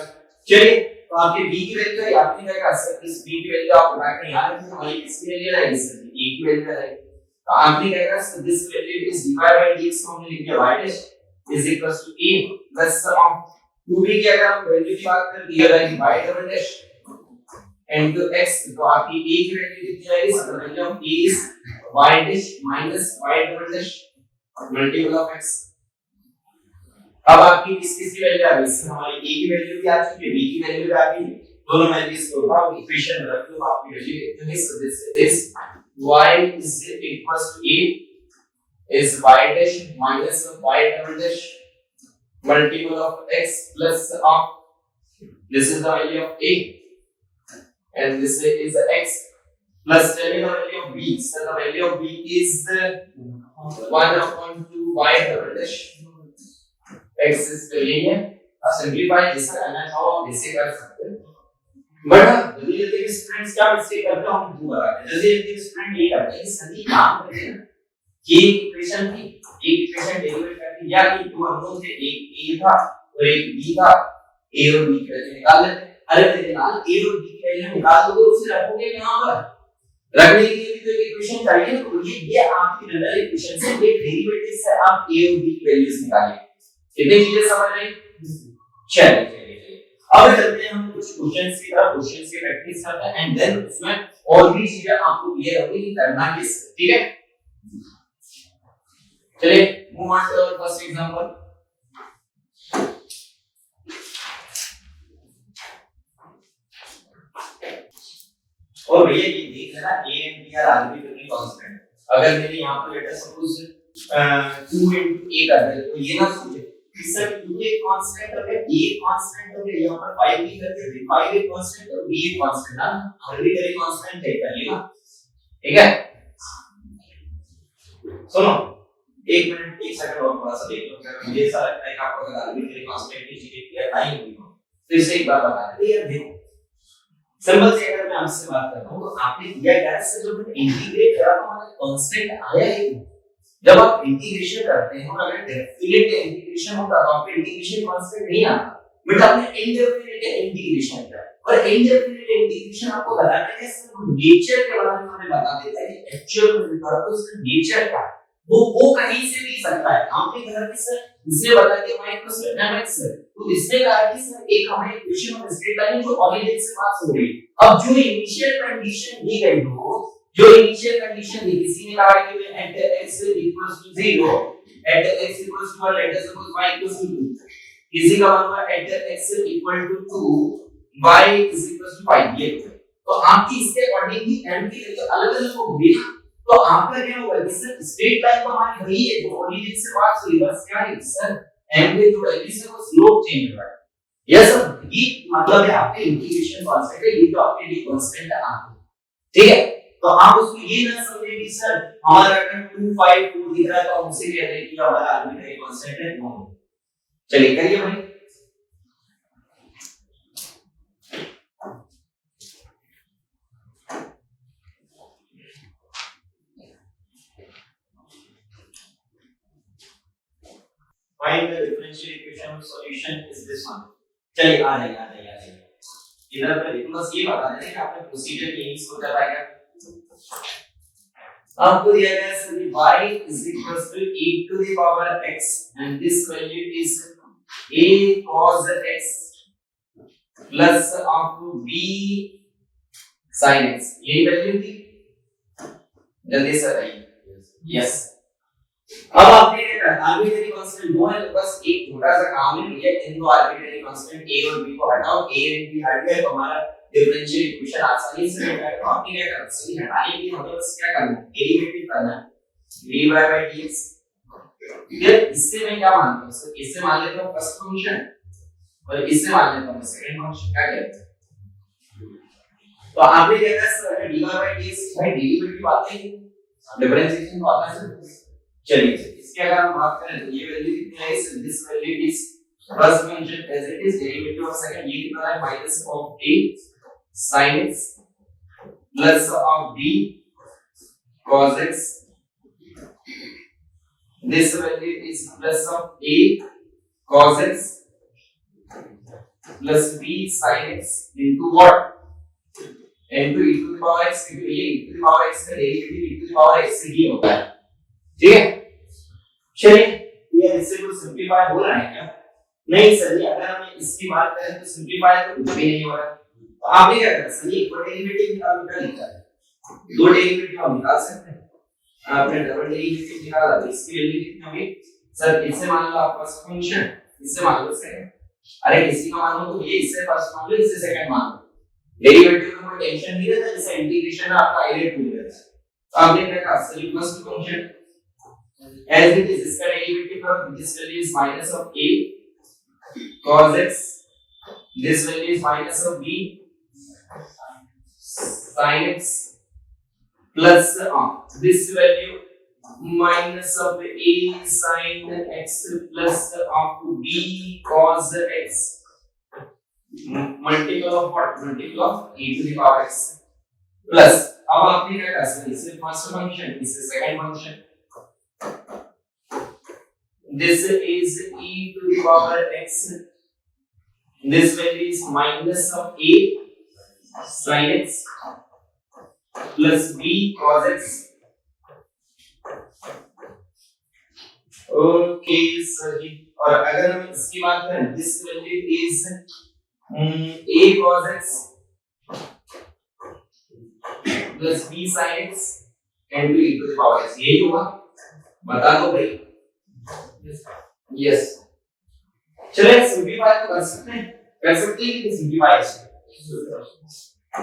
चलिए तो आपके b की वैल्यू है आपने क्या कर सकते इस b की वैल्यू आप उठा के यहां रखिए हमारी किसकी वैल्यू आएगी सर a की वैल्यू आएगी तो आपने क्या करा sir this value is dy by dx को हमने लिख दिया y dash is equals to a plus of 2b की अगर हम वैल्यू की बात करें दिया जाएगी y double dash into x, तो आपकी a की वैल्यू कितनी आएगी? so the value of a is y dash minus y double dash multiple of x. अब आपकी किसकी वैल्यू आ गई? हमारी a की वैल्यू भी आ चुकी है, b की वैल्यू भी आ गई, दोनों वैल्यूज को उठाओ, इक्वेशन में रख लो, आपकी वैल्यू कितनी है? so this is y is equals to a is y dash minus y double dash multiple of x plus of, this is the value of a and this is x plus tell me the value of b. So the value of b is 1 upon 2 y double dash x is value है. अब simplify जैसा करना चाहो आप वैसे कर सकते हैं, बट जल्दी जल्दी के स्टूडेंट्स क्या मिस्टेक करते हैं हम दो बार जल्दी जल्दी के स्टूडेंट ये करते हैं कि सभी काम करते हैं कि इक्वेशन की एक इक्वेशन डेरिवेट करके या कि दो अननोन थे, एक a था और एक b था, a और b की वैल्यू निकाल लेते हैं. अरे मेरे नाल a और b की वैल्यू निकाल दोगे, उसे रखोगे कहां पर? रखने के लिए भी तो एक इक्वेशन चाहिए, तो ये आपकी जनरल इक्वेशन से ये डेरिवेटिव से आप a और b की वैल्यूज निकालिए. कितनी चीजें समझ रहे? चलिए अब चलते हैं हम कुछ क्वेश्चंस की तरफ, क्वेश्चंस की प्रैक्टिस करते हैं एंड देन उसमें और भी चीजें आपको क्लियर होगी कि करना कैसे. ठीक है, चलिए move on to first example. और भैया ये देख लेना a and b are arbitrary constant. अगर मैंने यहां पर लेटर सपोज 2 into a कर दिया तो ये ना सोचे कि सर 2 एक कांस्टेंट हो गया, a कांस्टेंट हो गया, यहां पर 5 भी करके 5 एक कांस्टेंट और b एक कांस्टेंट ना आर्बिट्रेरी कांस्टेंट है कर लेना. ठीक है, सुनो एक मिनट एक सेकंड और थोड़ा सा देख लो. अगर मुझे ऐसा लगता है कि आपको अगर आर्बिट्रेरी कांस्टेंट की चीजें क्लियर नहीं हुई हो तो इसे एक बार बता देते यार. देखो सिंपल से अगर मैं आपसे बात कर रहा हूं तो आपने किया क्या है, जब मैंने इंटीग्रेट करा तो हमारा कांस्टेंट आया ही. जब आप इंटीग्रेशन करते हैं और अगर डेफिनेट इंटीग्रेशन होता तो आपका इंटीग्रेशन कांस्टेंट नहीं आता, बट आपने इनडेफिनेट इंटीग्रेशन किया. और इनडेफिनेट इंटीग्रेशन आपको बताना है सिर्फ नेचर के बारे में हमें बता देता है कि एक्चुअल में उसका नेचर क्या है. वो कहीं से भी सकता है. आपने कहा कि सर इसने बता दिया y plus mx, तो इसने कहा कि सर एक हमें इक्वेशन ऑफ स्ट्रेट लाइन जो ओरिजिन से पास हो रही है. अब जो इनिशियल कंडीशन दी गई हो, जो इनिशियल कंडीशन दी, किसी ने कहा कि at x equals to 0 at x equals to let us suppose y equals to 2, किसी का मानना at x equal to 2 y is equals to 5. ये तो आपकी इसके अकॉर्डिंगली m की वैल्यू अलग-अलग होगी ना. तो आपका क्या होगा कि सर स्ट्रेट लाइन तो हमारी वही है जो ओरिजिन से पास हुई, बस क्या है सर m के जो वैल्यू से वो स्लोप चेंज हो रहा है. यस सर, ये मतलब है आपके इंटीग्रेशन कांस्टेंट है, ये तो आपके लिए कांस्टेंट है आपको. ठीक है, तो आप उसको ये ना समझे कि सर हमारा अगर 2 5 2 दिख रहा है तो हम उसे कह रहे हैं कि हमारा आर्बिट्रेरी कांस्टेंट है. नो, चलिए करिए भाई. Find the differential equation solution is this one. चलिए आ जाइए. इधर पे देखो, बस ये बता देना कि आपने प्रोसीजर यही सोचा था क्या. आपको दिया गया है सभी y is equals to e to the power x and this value is a cos x plus of b sin x. यही वैल्यू थी. जल्दी से बताइए. यस, अब आपने आर्बिट्रेरी कांस्टेंट दो है, तो बस एक छोटा सा काम है भैया, इन दो आर्बिट्रेरी कांस्टेंट a और b को हटाओ. a और b हट गए तो हमारा डिफरेंशियल इक्वेशन आसानी से मिल जाएगा. तो आपने क्या करना है, सही हटाने के लिए हमें बस क्या करना है, डेरिवेटिव करना है dy/dx. फिर इससे मैं क्या मानता हूं सर, इससे मान लेता हूं फर्स्ट फंक्शन और इससे मान लेता हूं सेकंड फंक्शन. क्या कहते हैं, तो आपने क्या कहा सर अगर dy/dx भाई डेरिवेटिव आते हैं, डिफरेंशिएशन तो आता है. चलिए इसके अगर हम बात करें तो ये वैल्यू कितनी है, this value is first function as it is, derivative of second ये कितना है minus of a sin x plus of b cos x. This value is plus of a cos x plus b sin x into what, into e to the power x. क्योंकि ये e to the power x का derivative e to the power x से ही होता है. ठीक है, चलिए ये इससे कुछ सिंपलीफाई हो रहा है क्या? नहीं सर, अगर हम इसकी बात करें तो सिंपलीफाई तो कुछ भी नहीं हो रहा. तो आपने क्या करना सर, एक डेरिवेटिव निकालना है, दो डेरिवेटिव हम निकाल सकते हैं। आपने डबल डेरिवेटिव निकाला तो इसकी वैल्यू कितनी होगी सर, इससे मान लो आपके पास फंक्शन, इससे मान लो सेकंड, अरे किसी का मान लो तो ये इससे फर्स्ट मान लो, इससे सेकंड मान लो, डेरिवेटिव में कोई टेंशन नहीं रहता, जैसे इंटीग्रेशन में आपका हाईलाइट हो जाता है। तो आपने क्या कहा sir, you must function as it is, इसका डेरिवेटिव का this value is minus of a cos x, this value is minus of b sin x plus this value minus of a sin x plus of b cos x, multiple of what, multiple of e to the power x plus, अब आपने क्या कहा sir, इससे first function, इससे second function, this is e to the power x, this value is minus of a sin x plus b cos x. Okay sir ji, और अगर हम इसकी बात करें, this value is a cos x plus b sin x and b to the power x, यही होगा, बता दो भाई। यस, चलिए सिंपलीफाई तो कर सकते हैं कि सिंपलीफाई,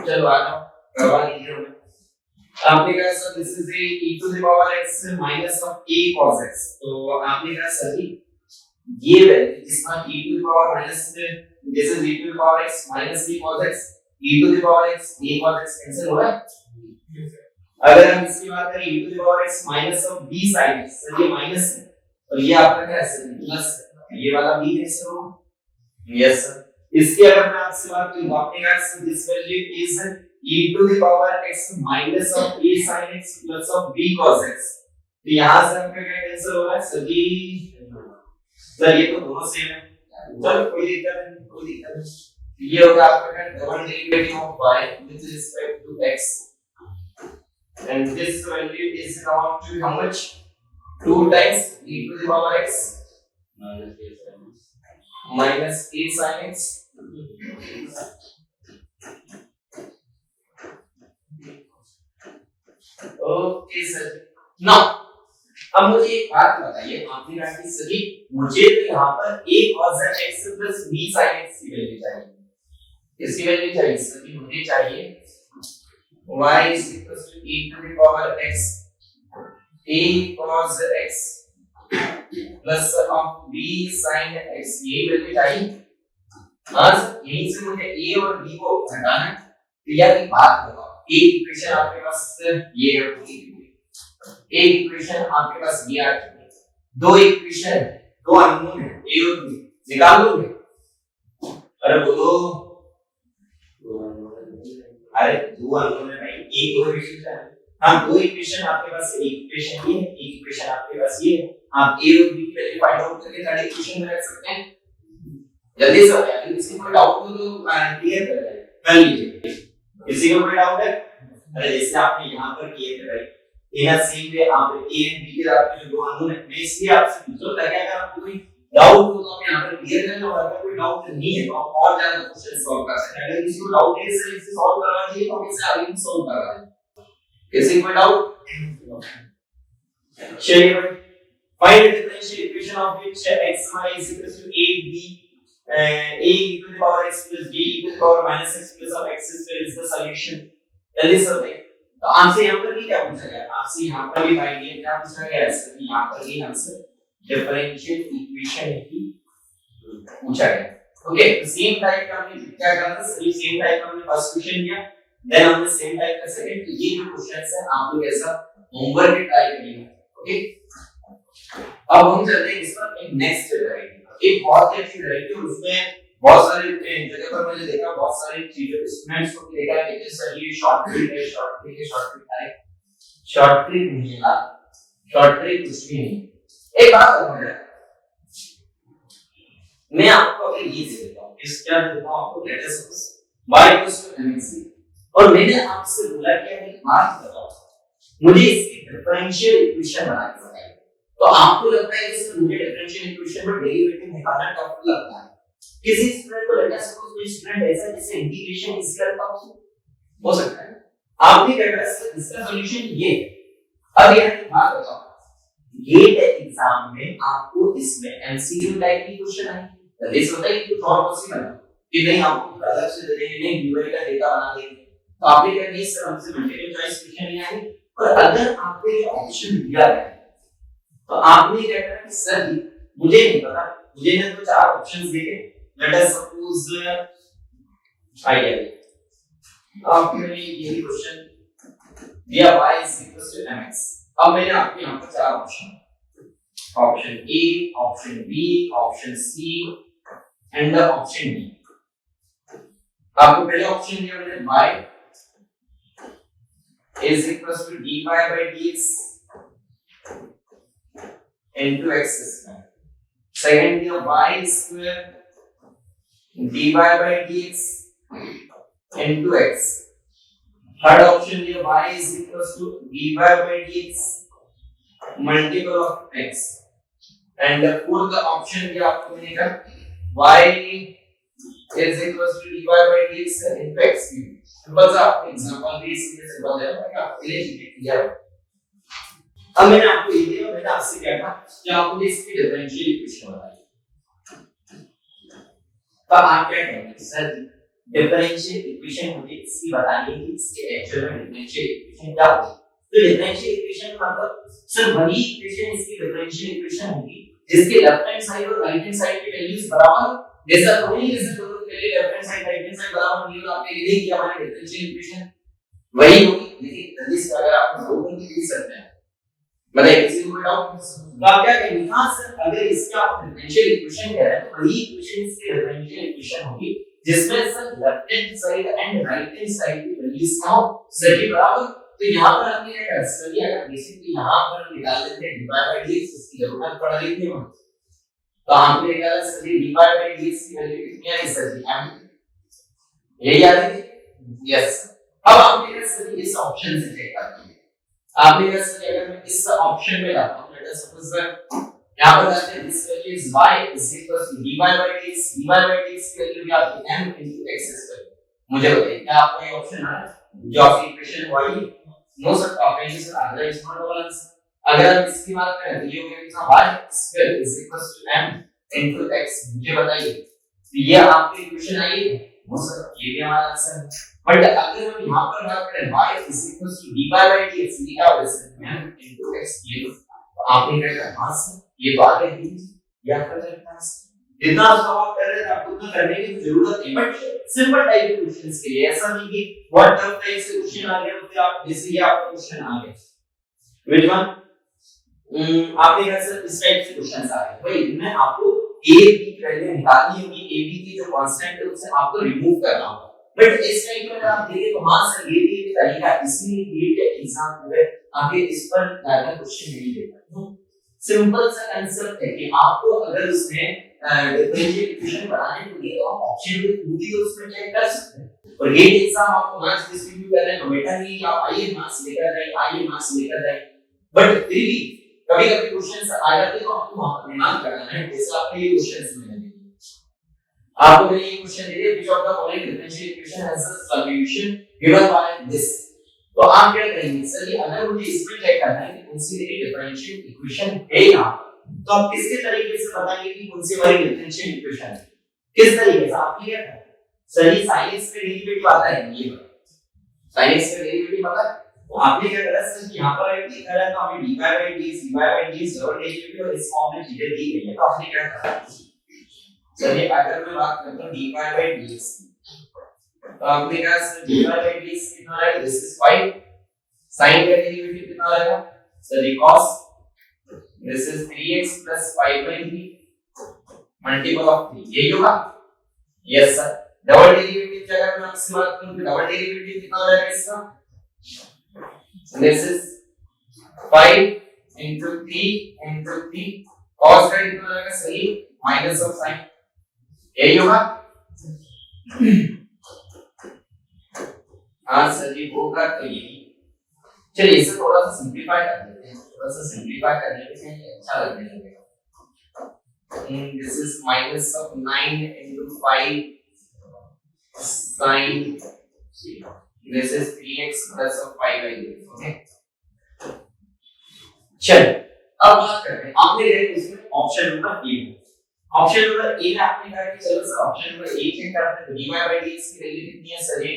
चलो आ जाओ करवा लीजिए हमें। आपने कहा sir this is e to the power x minus of a cos x, तो आपने कहा सर जी ये वैल्यू जिसका e to the power minus, this is e to the power x minus b cos x, e to the power x a cos x cancel हो रहा है। अगर हम इसकी बात करें e to the power x minus of b sin x, sir ये minus है और ये आपका क्या है प्लस, ये वाला b कैसे होगा, यस सर। इसकी अगर मैं आपसे बात करूं, आपने कहा this value is e to the power x minus of a sin x plus of b cos x, तो यहां से आपका क्या कैंसिल हो रहा है सर जी, सर ये तो दोनों सेम है, चलो कोई दिक्कत नहीं, ये होगा आपका double derivative of y with respect to x, and this value is equal to how much, 2 times e to the power x minus a sin x okay sir. Now अब मुझे एक बात बताइए, आपने कहा कि सर मुझे तो यहाँ पर a cos x plus b sin x की वैल्यू चाहिए, इसकी वैल्यू चाहिए सर, मुझे चाहिए y is equal to e to the power x a cos x plus of b sin x, ये वैल्यू चाहिए। हाँ यहीं से मुझे a और b को घटाना है, तो यार एक बात बताओ, एक इक्वेशन आपके पास ये है, एक इक्वेशन आपके पास ये आ चुकी है, दो इक्वेशन, दो अननोन है a और b, निकाल लोगे? अरे बोलो, अरे दो अननोन है भाई, एक और इक्वेशन है, हाँ दो इक्वेशन आपके पास, एक इक्वेशन ये है, एक इक्वेशन आपके पास ये है, आप a और b की वैल्यू फाइंड आउट करके थर्ड इक्वेशन में रख सकते हैं। जल्दी से हो जाए, किसी को डाउट हो तो क्लियर कर लीजिए, किसी को कोई डाउट है? अरे जैसे आपने यहाँ पर किए थे भाई, इन सेम वे आप a एंड b के आपके जो दो अननोन है, मैं इसलिए आपसे पूछ रहा हूं ताकि अगर आपको कोई डाउट हो तो आप यहाँ पर क्लियर कर लो, अगर कोई डाउट नहीं है तो आप और ज्यादा क्वेश्चन सॉल्व कर सकते हैं। अगर किसी को डाउट है सर इसे सॉल्व करवा दीजिए तो इसे आगे भी सॉल्व करवा दें, किसी को डाउट? चलिए भाई, find the differential equation of which xy is equal to a e to the power x plus b e to the power minus x plus of x is the solution। जल्दी से बताइए, तो आपसे यहाँ पर भी क्या पूछा गया, आपसे यहाँ पर भी भाई ये क्या पूछा गया है सर, यहाँ पर भी हमसे डिफरेंशियल इक्वेशन ही पूछा गया। ओके, तो सेम टाइप का हमने क्या करना था सर, सेम टाइप का हमने फर्स्ट क्वेश्चन लिया, देन हमने सेम टाइप का सेकंड, तो ये जो क्वेश्चंस है आप लोग ऐसा होमवर्क ट्राई करिएगा। ओके, अब हम चलते हैं इस पर एक नेक्स्ट वैरायटी, एक बहुत ही अच्छी वैरायटी, उसमें बहुत सारे जगह पर मैंने देखा, बहुत सारे चीजें स्टूडेंट्स को देखा है कि सर ये शॉर्ट ट्रिक है, शॉर्ट ट्रिक है, शॉर्ट ट्रिक है, शॉर्ट ट्रिक नहीं है ना, शॉर्ट ट्रिक कुछ भी नहीं। एक बात बताऊं, मैं आपको अगर ये दे देता हूं, इस क्या देता हूं आपको, let us suppose y equals to mx, और मैंने आपसे बोला कि एक बात बताओ, मुझे इसकी डिफरेंशियल इक्वेशन बना के बताइए, तो आपको लगता है कि सर मुझे डिफरेंशियल इक्वेशन में डेरिवेटिव निकालना टफ लगता है, किसी स्टूडेंट को लगता है सपोज कोई स्टूडेंट ऐसा जिससे इंटीग्रेशन इजी लगता हो सकता है, आपने क्या करा इसका सॉल्यूशन ये है। अब यहाँ एक बात बताओ, गेट एग्जाम में आपको इसमें एमसीक्यू टाइप की क्वेश्चन आएंगे, दिस होता है कि कुछ और पॉसिबल है कि नहीं आपको अलग से दे देंगे, नहीं न्यूमेरिकल का डेटा बना देंगे, तो आपने क्या नहीं सर हमसे मल्टीपल चॉइस क्वेश्चन नहीं आएंगे। और अगर आपको ये ऑप्शन दिया गया तो आपने क्या करना कि सर मुझे नहीं पता, मुझे ने तो चार ऑप्शंस दिए, लेट अस सपोज आइडिया आपने ये क्वेश्चन दिया y = mx। अब मैंने आपको यहाँ पर चार option A, option B, option C and option D. आपको पहले ऑप्शन दिया मैंने y = dy by dx into x square, second दिया y² dy by dx into x, third option दिया y = dy by dx multiple of x, and fourth option दिया आपको मैंने कहा y = dy by dx into x। Simple सा example भी इसलिए simple है ताकि आपके लिए चीजें क्लियर हो। अब मैंने आपको ये दिया, मैंने आपसे क्या कहा कि आपको इसकी डिफरेंशियल इक्वेशन बताइए, तो आप क्या कहेंगे सर डिफरेंशियल इक्वेशन मुझे इसकी बतानी है कि इसके एक्चुअल में डिफरेंशियल इक्वेशन क्या होगी। तो डिफरेंशियल इक्वेशन मतलब सर वही इक्वेशन इसकी डिफरेंशियल इक्वेशन होगी जिसके लेफ्ट हैंड साइड और राइट हैंड साइड की वैल्यूज बराबर, जैसा तो नहीं जैसे दोनों के लिए left hand side right hand side बराबर नहीं, तो आपने ये देखिए हमारी डिफरेंशियल इक्वेशन वही होगी। लेकिन जल्दी से अगर आप लोगों की देख सकते हैं मतलब किसी को डाउट तो आप क्या कहेंगे, हां सर अगर इसका आप डिफरेंशियल इक्वेशन कह रहे हैं तो वही इक्वेशन इसकी डिफरेंशियल इक्वेशन होगी जिसमें sir left hand side and right hand side की वैल्यूज क्या हो सही बराबर। तो यहां पर हमने क्या कर सकते हैं, अगर बेसिकली यहां पर निकाल लेते हैं dy by dx, इसकी जरूरत पड़ रही थी तो हमने क्या सर dy by dx की वैल्यू कितनी आई सर m, ये याद है यस। अब आपने क्या सर इस ऑप्शन से चेक करना है, आपने क्या सर अगर मैं इस ऑप्शन में जाता हूं लेट अस सपोज यहां पर जाते हैं this value is y = dy by dx, dy by dx की वैल्यू भी आपकी m * x स्क्वायर। मुझे बताइए क्या आपको ये ऑप्शन आ रहा है जो आपकी इक्वेशन y नो सर आप कहेंगे सर अगर इज नॉट बैलेंस, अगर हम इसकी बात करें तो ये हो गया कितना y = m * x। मुझे बताइए तो ये आपकी इक्वेशन आई है नो सर ये भी हमारा आंसर है। बट अगर हम यहां पर बात करें y = dy by dx, ये क्या होगा सर m * x, ये तो आपने क्या कहा हां सर ये तो आगे ही या कर सकते हैं, जितना सवाल कर रहे थे आपको उतना करने की जरूरत नहीं। बट सिंपल टाइप के क्वेश्चंस के लिए ऐसा नहीं कि व्हाट टफ टाइप से क्वेश्चन आ गया तो फिर आप जैसे ये आपका क्वेश्चन आ गया व्हिच वन आपने कहा सर इस टाइप से क्वेश्चंस आ गए भाई इनमें आपको a b की वैल्यू निकालनी होगी, a b की जो कांस्टेंट है उसे आपको रिमूव करना होगा। बट इस टाइप में अगर आप देखें तो हां सर ये भी एक तरीका है, इसलिए गेट के एग्जाम में आगे इस पर ज्यादा क्वेश्चन नहीं देता। सिंपल सा कांसेप्ट है कि आपको अगर उसमें डिफरेंशियल इक्वेशन बनाने के लिए तो आप ऑप्शन के थ्रू भी उसमें चेक कर सकते हैं। और गेट एग्जाम आपको मार्क्स डिस्ट्रीब्यूट कर रहे हैं तो बेटा नहीं कि आप आइए मार्क्स लेकर जाए, बट फिर भी कभी-कभी क्वेश्चंस आ जाते हैं तो आपको वहां पर दिमाग लगाना है। जैसे आपको ये क्वेश्चंस मिले आपको मैंने ये क्वेश्चन दे दिया which of the following differential equation has a solution given by this, तो आप क्या करेंगे सर ये अगर मुझे इसमें चेक करना है कि कौन सी मेरी डिफरेंशियल इक्वेशन है यहां तो आप किसके तरीके से बताएंगे कि कौन सी हमारी डिफरेंशियल इक्वेशन है, किस तरीके से आप क्लियर है सर ये साइंस में डेरिवेटिव आता है, ये साइंस में डेरिवेटिव आता है तो आपने क्या करा सर यहां पर एक लिखा है तो हमें dy by dx double derivative और इस फॉर्म में चीजें दी गई है तो आपने क्या करा सर ये अगर मैं बात करता हूं dy by dx तो आपने कहा सर dy by dx कितना आएगा, दिस इज 5, sin का डेरिवेटिव कितना आएगा सर ये cos, this is 3x + 5/3 multiple of 3, यही होगा यस सर। डबल डेरिवेटिव की अगर मैं इससे बात करूं तो डबल डेरिवेटिव कितना हो जाएगा इसका, दिस इज 5 * 3 * 3 cos का कितना हो जाएगा सही माइनस ऑफ sin, यही होगा हाँ सर ये होगा तो यही। चलिए इसे थोड़ा सा सिंपलीफाई कर देते हैं, थोड़ा सा सिंपलीफाई करने से अच्छा लगने लगेगा। This is minus of 9 into 5 sin 0. This is 3x plus of 5 by 3. Okay. चल अब बात करते हैं आपने इसमें option number A option number A में आपने कहा कि चलो sir option number A check करते हैं तो dy by dx की वैल्यू कितनी है सर ये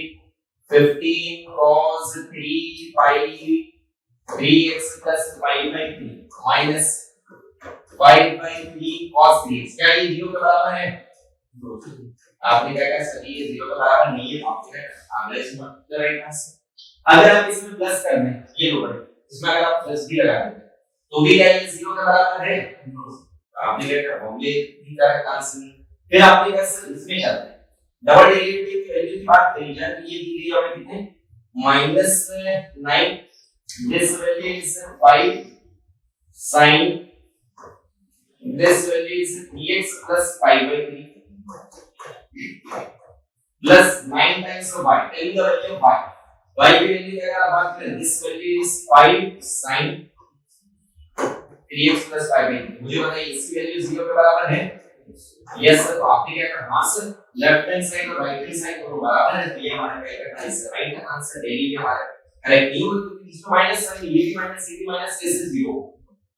15 cos 3 pi 3x plus 5 by 3 minus 5 by 3 cos 3x क्या ये 0 के बराबर है? आपने क्या कहा सर ये 0 के बराबर नहीं है आपने अगले इसमें राइट आंसर अगर आप इसमें प्लस कर दें ये लो इसमें अगर आप प्लस भी लगा दें तो भी क्या ये 0 के बराबर है? आपने क्या कहा होंगे भी करेक्ट आंसर फिर आपने कहा सर इसमें चलते हैं डबल डेरिवेटिव की वैल्यू की बात करी जाए तो ये दी गई हमें कितने -9 this value is 5 sin this value is 3x plus 5 by 3 plus 9 times of y tell the value of y की वैल्यू अगर आप बात करें this value is 5 sin 3x plus 5 by 3 मुझे बताइए इसकी वैल्यू 0 के बराबर है यस सर तो आपने क्या करना सर लेफ्ट हैंड साइड और राइट हैंड साइड दोनों बराबर है तो ये हमारा क्या करना है इसका राइट आंसर डेली में हमारा करेक्ट नहीं होगा क्योंकि इसमें माइनस साइन ये भी माइनस ये भी माइनस कैसे 0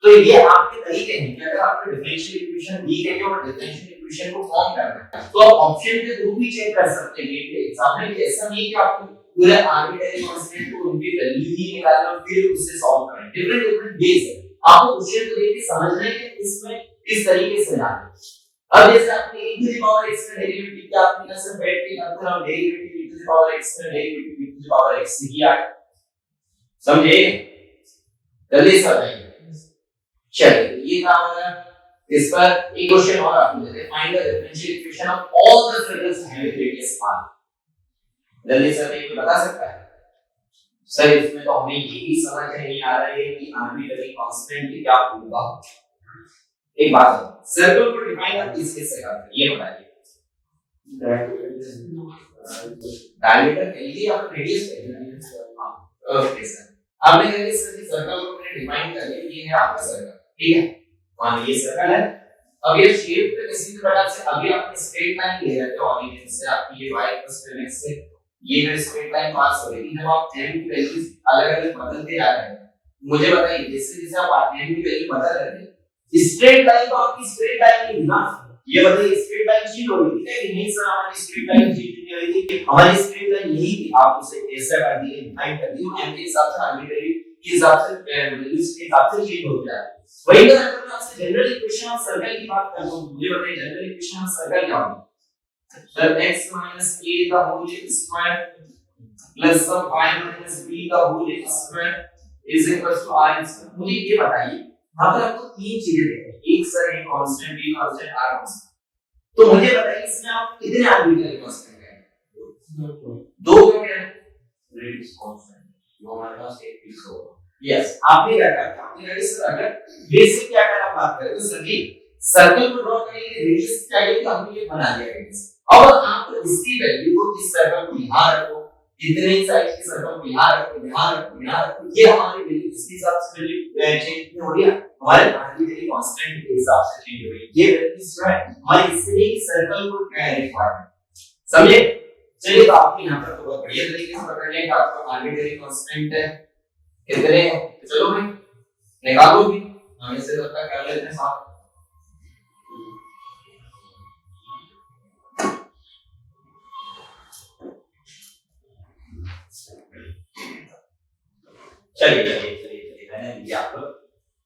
तो ये आपके तरीके हैं कि अगर आपको डिफरेंशियल इक्वेशन दी गई है और डिफरेंशियल इक्वेशन को फॉर्म करना है तो आप ऑप्शन के थ्रू भी चेक कर सकते हैं कि एग्जाम्पल में ऐसा नहीं कि आपको पूरे आर्बिट्ररी कांस्टेंट को उनकी वैल्यू ही निकालना और फिर उससे सॉल्व करना डिफरेंट डिफरेंट वेज है आपको क्वेश्चन को देख के समझना है कि इसमें किस तरीके से आना है अब जैसे आपने e to the power x का डेरिवेटिव क्या आपने कैसे बैठ के करते हैं derivative e to the power x का derivative e to the power x से किया समझे जल्दी से बताइए चलिए ये काम है इस पर एक क्वेश्चन और आपको देते हैं find the differential equation of all the circles having radius r जल्दी से बताइए कोई बता सकता है सर इसमें तो हमें ये भी समझ नहीं आ रहा है कि आर्बिट्ररी कांस्टेंट क्या होगा एक बात सर्कल को डिफाइन आप किसके से करते हैं ये बताइए डायमीटर के लिए आप रेडियस कहते ओके सर आपने कहा कि सर सर्कल को मैंने डिफाइन कर लिया ये है आपका सर्कल ठीक है मान लीजिए सर्कल है अब ये शेप पे किसी प्रकार से अभी आपने स्ट्रेट लाइन ले रहे थे ओरिजिन से आपकी ये y x से ये जो स्ट्रेट लाइन पास हो रही है जब आप m की वैल्यूज अलग-अलग बदलते जा रहे हैं मुझे बताइए जैसे जैसे आप m की वैल्यू बदल रहे हैं स्ट्रेट लाइन तो आपकी स्ट्रेट लाइन नहीं ना ये बताइए स्ट्रेट लाइन चेंज हो गई है कि नहीं सर हमारी स्ट्रेट लाइन चेंज नहीं हुई थी हमारी स्ट्रेट लाइन यही थी आप उसे ऐसा कर दिए डिफाइन कर दिए m के हिसाब से आर्बिट्ररी के हिसाब से वैल्यूज के हिसाब से चेंज हो जाए वही तो अगर मैं आपसे जनरल इक्वेशन ऑफ सर्कल की बात करता हूं मुझे बताइए जनरल इक्वेशन ऑफ सर्कल क्या होगी sir x - a the whole square plus of y - b the whole square is equal to r square मुझे ये बताइए वहां पर आपको तीन चीजें देखें एक सर एक constant b constant r constant तो मुझे बताइए इसमें आप कितने आर्बिट्ररी कांस्टेंट हैं दो क्यों है रेडियस कांस्टेंट जो हमारे पास एक फिक्स होगा यस आपने क्या कहा आपने कहा सर अगर बेसिक क्या कर आप बात करें तो सर जी सर्कल को ड्रॉ करने के लिए रेडियस चाहिए तो हमने ये बना दिया रेडियस अब आप इसकी वैल्यू को इस सर्कल को यहां रखो इतने ही साइज के सर्कल को यहां रखो ये हमारी वैल्यू इसके हिसाब से वैल्यू चेंज हो रही है हमारे आर्बिट्ररी कांस्टेंट के हिसाब से चेंज हो रही है ये वैल्यूज जो है हमारी इसके लिए सर्कल को क्या है रिक्वायरमेंट समझे चलिए तो आपके यहां पर तो बहुत बढ़िया तरीके से पकड़ लेंगे आपका आर्बिट्ररी कांस्टेंट है कितने तो चलो भाई निकालो भी हम इसे तो कर लेते हैं साथ चलिए मैंने लिया आपको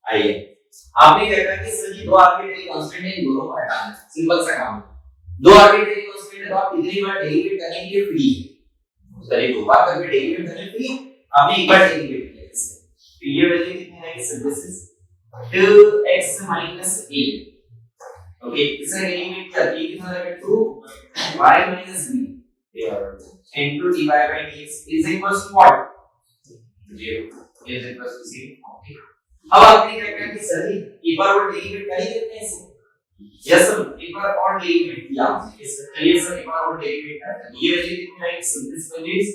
आइए आपने क्या कहा कि सर जी दो आर्बिट्ररी कांस्टेंट है इन दोनों को हटाना है सिंपल सा काम दो आर्बिट्ररी कांस्टेंट है तो आप कितनी बार डेरिवेट करेंगे फ्री सर ये दो बार करके डेरिवेट करने फ्री आपने एक बार डेरिवेट किया इससे तो ये वैल्यू कितनी है कि this is 2x - a okay इसे डेरिवेट किया ये कितना रहेगा 2y - b into dy by dx is equals to what 0 is equals to 0 okay अब आपने क्या कहा कि सर एक बार और डेरिवेट कर ही देते हैं इसे यस सर एक बार और डेरिवेट किया चलिए सर एक बार और डेरिवेट करते हैं ये वैल्यू कितनी है sir this value is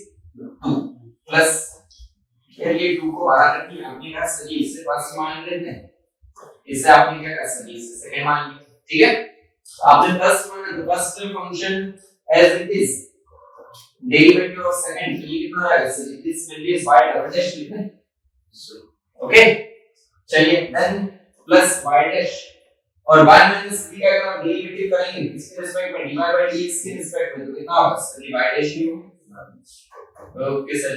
2 plus फिर ये 2 को बाहर रखिए आपने कहा सर इससे फर्स्ट मान लेते हैं इससे आपने क्या कहा सर इससे सेकंड मान लिया ठीक है। आपने first function as it is derivative of second, ये कितना आएगा, this value is y double dash लिखना है, ओके। चलिए देन प्लस y डैश और y माइनस b का अगर डेरिवेटिव करेंगे इसके रिस्पेक्ट में dy बाय dx के रिस्पेक्ट में, तो कितना होगा सर, y डैश ही होगा, okay sir.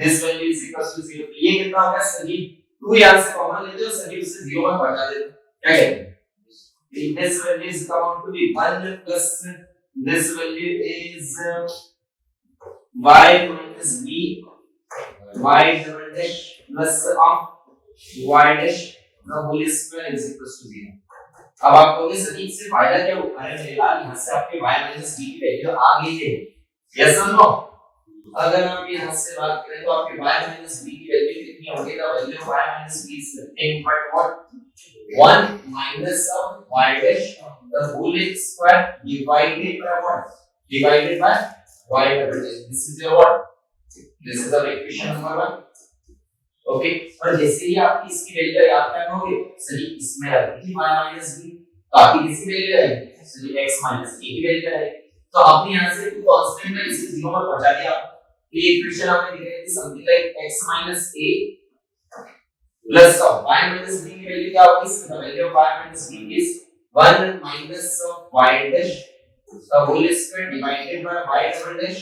This value is equal to 0, ये कितना होगा सर जी, 2 यहां से कॉमन लेते हो सर, उससे 0 में बढ़ा देते हो, क्या कहते हैं, this value is going to be 1 plus this value is y minus b y double dash plus of y dash the whole square is equal to 0। अब आप कहोगे सर इससे फायदा क्या हुआ, अरे मेरे यार यहाँ से आपके y minus b की वैल्यू आ गई है, यस और नो। अगर आप यहाँ से बात करें तो आपके y minus b की वैल्यू कितनी होगी, the value of y minus b is nothing but what, 1 minus of y dash the whole square divided by what, divided by y double dash, this is your what, this is the equation number 1, okay। और जैसे ही आप इसकी value याद करोगे सही, इसमें रखी y minus b, तो आपकी किसकी वैल्यू आएगी सही, x minus a की वैल्यू आएगी। तो आपने यहाँ से टू कांस्टेंट में इसे 0 पर पहुंचा दिया, ये इक्वेशन आपने लिख दी something like x minus a plus of y minus b की वैल्यू क्या होगी, इसका value of y minus b is 1 minus of y dash the whole square divided by y double dash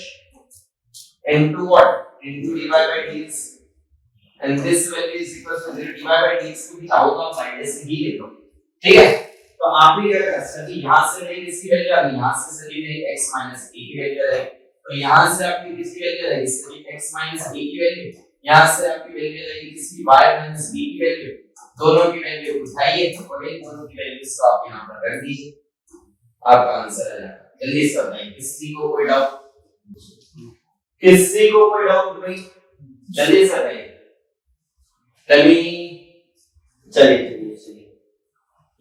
into what, into dy by dx, and this value is equal to 0, dy by dx को भी चाहो तो आप side से ही ले लो, ठीक है। तो आप भी अगर सर यहाँ से नहीं इसकी वैल्यू आ गई, यहाँ से सर नहीं x minus a की वैल्यू आएगी, तो यहाँ से आपकी किसकी वैल्यू आएगी सर x minus a की वैल्यू, यहाँ से आपकी वैल्यू आएगी किसकी y minus b की वैल्यू, दोनों की वैल्यू उठाइए और इन दोनों की वैल्यूज को आप यहाँ पर रख दीजिए, आपका आंसर आ जाएगा। जल्दी से बताइए, किसी को कोई डाउट, किसी को कोई डाउट भाई, जल्दी से बताइए। चलिए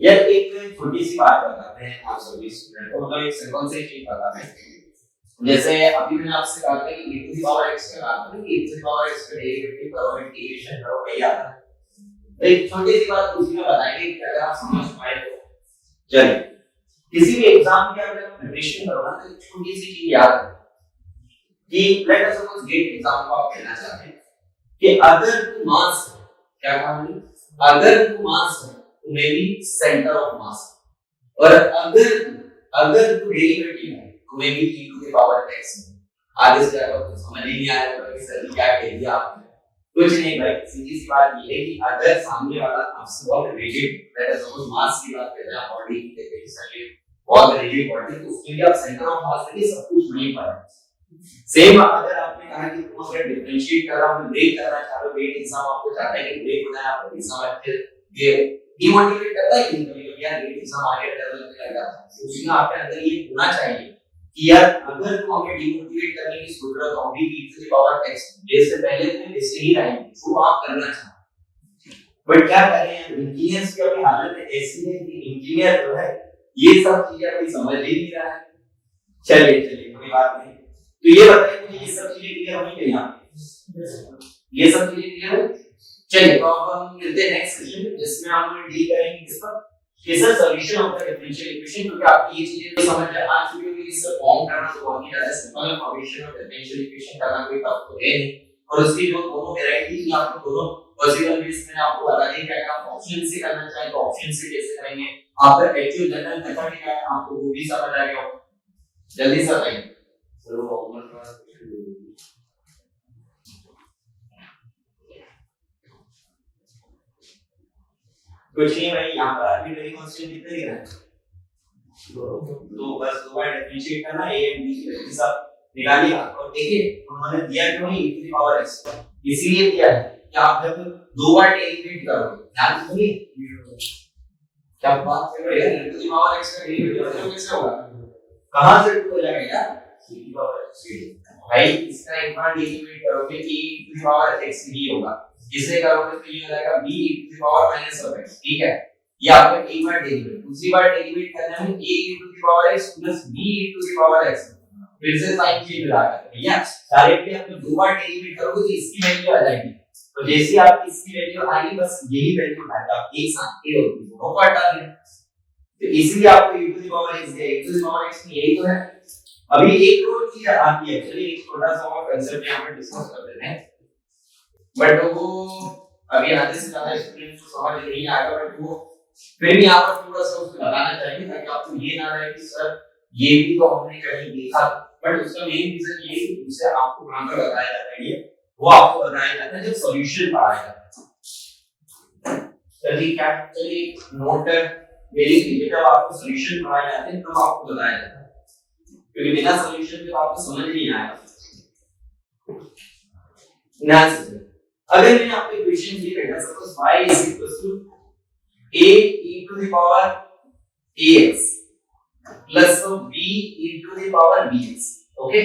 यार एक छोटी सी बात बताते हैं आप सभी स्टूडेंट को, मतलब एक सिंपल सी चीज बताते हैं। जैसे अभी मैंने आपसे कहा था कि e to the power x का बात करें, e to the power x का डेरिवेटिव करो, इंटीग्रेशन करो, वही आता है। एक छोटी सी बात दूसरी में बताएंगे कि अगर आप समझ पाए तो चलिए, किसी भी एग्जाम की अगर प्रिपरेशन करो ना तो एक छोटी सी चीज याद रखो कि let us suppose GATE exam को आप कहना चाहते हैं कि अगर तू मास है, क्या काम है, अगर तू मास है तो may be centre of mass, और अगर तू डेरिवेटिव है तो may be e to the power x। आगे से आपको समझ नहीं आया होगा कि सर क्या कह दिया आपने, कुछ नहीं भाई, सीधी सी बात ये है कि अगर सामने वाला आपसे बहुत रिजिड, लेट अस सपोज मास की बात कर रहे हैं, बॉडी की कहते हैं सर बहुत रिजिड बॉडी, तो उसके लिए आप सेंटर ऑफ मास के सब कुछ नहीं पता। सेम अगर आपने कहा कि तुम अगर डिफरेंशिएट कर रहा हो, ब्रेक करना चाह रहे हो, वेट एग्जाम आपको चाहता है कि ब्रेक हो जाए, आपको एग्जाम अच्छे ये डिमोटिवेट करता है कि कभी यार वेट एग्जाम आगे लेवल पे लगा, उसमें आपके अंदर ये होना चाहिए कि यार अगर तुम हमें डिमोटिवेट करने की सोच रहे हो तो हम भी e to the power x जैसे पहले थे वैसे ही रहेंगे, जो आप करना चाहते हैं। बट क्या करें, इंजीनियर्स की अभी हालत ऐसी है कि इंजीनियर जो है ये सब चीजें अभी समझ ही नहीं रहा है। चलिए कोई बात नहीं, तो ये बताइए मुझे ये सब चीजें क्लियर होनी चाहिए, ये सब चीजें क्लियर है। चलिए तो अब हम मिलते हैं नेक्स्ट सेशन जिसमें हम डील करेंगे किस पर, किसका solution of the differential equation, क्योंकि आपकी ये चीजें तो समझ आ चुकी होगी। इससे फॉर्म करना तो बहुत ही ज्यादा सिंपल है, फॉर्मेशन ऑफ डिफरेंशियल इक्वेशन करना कोई टफ तो है नहीं, और उसकी जो दोनों वैरायटी थी आपको दोनों पॉसिबल वेज मैंने आपको बता दिया कि आप ऑप्शन से करना चाहें तो ऑप्शन से कैसे करेंगे, आपका एक्चुअल जनरल मेथड क्या है आपको वो भी समझ आ गया हो। जल्दी से बताइए चलो फॉर्मूला का कुछ नहीं भाई, यहाँ पर आर्बिट्रेरी कांस्टेंट कितने दिख रहा है, तो बस दो बार डिफरेंशिएट करना, a and b की वैल्यू सब निकालिए। और देखिए उन्होंने दिया क्यों नहीं e to the power x, इसीलिए दिया है कि आप जब दो बार डेरिवेट करोगे, ध्यान रखिए क्या बात कर रहे हैं, e to the power x का डेरिवेटिव कैसे होगा, कहां से हो जाएगा यार, e to the power x। भाई इसका एक बार डेरिवेट करोगे e to the power x ही होगा, इसे करोगे तो ये हो जाएगा b e to the power minus of x, ठीक है। ये आपका एक बार डेरिवेट, दूसरी बार डेरिवेट करने में a e to the power x plus b e to the power x, फिर से साइन चेंज हो जाएगा भैया, डायरेक्टली आप दो बार डेरिवेट करोगे तो इसकी वैल्यू आ जाएगी, तो जैसे आप इसकी वैल्यू आएगी बस यही वैल्यू उठाएगा, आप एक साथ ए और बी दोनों को हटा देना, तो इसलिए आपको e to the power x दिया, e to the power x में यही तो है। अभी एक और चीज आती है, चलिए एक छोटा सा और कांसेप्ट यहां पे डिस्कस कर लेते हैं, बट वो अभी आधे से ज्यादा स्टूडेंट्स को समझ नहीं आएगा, बट वो फिर भी यहाँ पर थोड़ा सा उसको बताना चाहिए ताकि आपको ये ना रहे कि सर ये भी तो हमने कहीं देखा, बट उसका मेन रीजन ये है कि उसे आपको कहां पर बताया जाता है, ये वो आपको बताया जाता है जब सॉल्यूशन पढ़ाया जाता है। चलिए क्या, चलिए नोट मेरे लिए जब आपको सॉल्यूशन पढ़ाए जाते हैं तब आपको बताया जाता है, क्योंकि बिना सॉल्यूशन के आपको समझ नहीं आएगा। ध्यान से अगर मैंने आपको इक्वेशन ये रखा, suppose y is equal to a e to the power ax plus b e to the power bx, okay,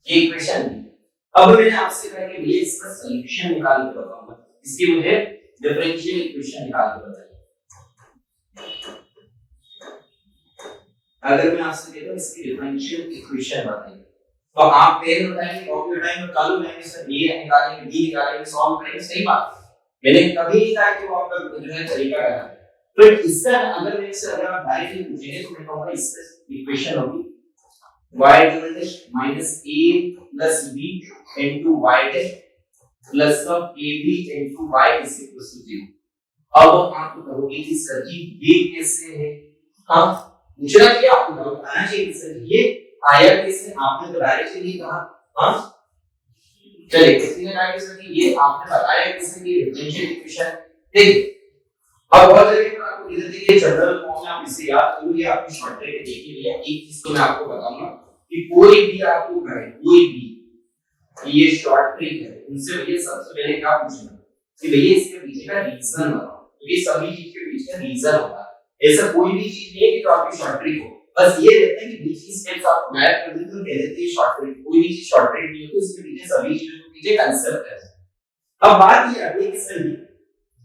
ये इक्वेशन है। अब मैंने आपसे कहा कि भैया इसका सॉल्यूशन निकाल के बताऊंगा, इसकी मुझे डिफरेंशियल इक्वेशन निकाल के बताइए। अगर मैं आपसे कहता हूं इसकी डिफरेंशियल इक्वेशन बताइए, तो आप पेन उठाएंगे, कॉपी उठाएंगे, चालू रहेंगे, सर ये निकालेंगे, बी निकालेंगे, सॉल्व करेंगे, सही बात। मैंने कभी नहीं कहा कि वो आपका जो है तरीका है, तो इसका अगर मैं इससे अगर आप डायरेक्टली पूछेंगे तो मैं कहूंगा इसकी इक्वेशन होगी y double minus a plus b into y dash plus अब ab into y is equal to 0। अब आप कहोगे कि सर जी ये कैसे है, हां मुझे ना क्या आपको बताना चाहिए कि सर ये आया कैसे, आपने तो डायरेक्टली नहीं कहा, हां चलिए किसी ने कहा कि सर ये आपने बताया कैसे कि डिफरेंशियल इक्वेशन, ठीक। अब बहुत जगह पर आपको इधर देखिए जनरल फॉर्म में आप इसे याद करोगे, आपकी शॉर्ट ट्रिक देखिए भैया, एक चीज तो मैं आपको बताऊंगा कि कोई भी आपको कहे, कोई भी ये शॉर्ट ट्रिक है, उनसे भैया सबसे पहले क्या पूछना कि भैया इसके पीछे का रीजन बताओ, क्योंकि सभी चीज के पीछे रीजन होता है। ऐसा कोई भी चीज नहीं है कि जो आपकी शॉर्ट ट्रिक हो, बस ये रहता है कि बीच की स्टेप्स आप गायब कर देते हो, कह देते हैं शॉर्ट ट्रिक। कोई भी चीज शॉर्ट ट्रिक नहीं होती, इसके पीछे सभी चीजों के पीछे कांसेप्ट है। अब बात ये आती है कि सर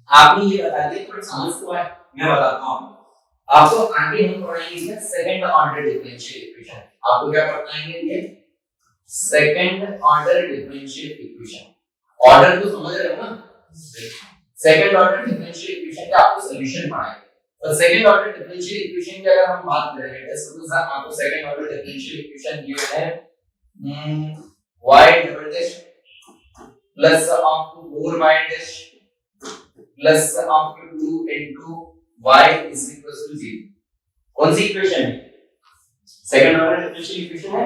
आपने ये बता दिया, थोड़ा समझ तो है, मैं बताता हूं आपको। आगे हम पढ़ाएंगे सेकंड ऑर्डर डिफरेंशियल इक्वेशन, आपको क्या पढ़ाएंगे ये second order differential equation. Order तो समझ रहे हो ना, सेकंड ऑर्डर डिफरेंशियल इक्वेशन का आपको सॉल्यूशन पढ़ाएंगे। और सेकंड ऑर्डर डिफरेंशियल इक्वेशन की अगर हम बात करें, जैसे तो सर आपको second order differential equation given है y double dash plus of 4y dash plus of 2 into y is equals to 0। कौन सी इक्वेशन है? सेकंड ऑर्डर डिफरेंशियल इक्वेशन है।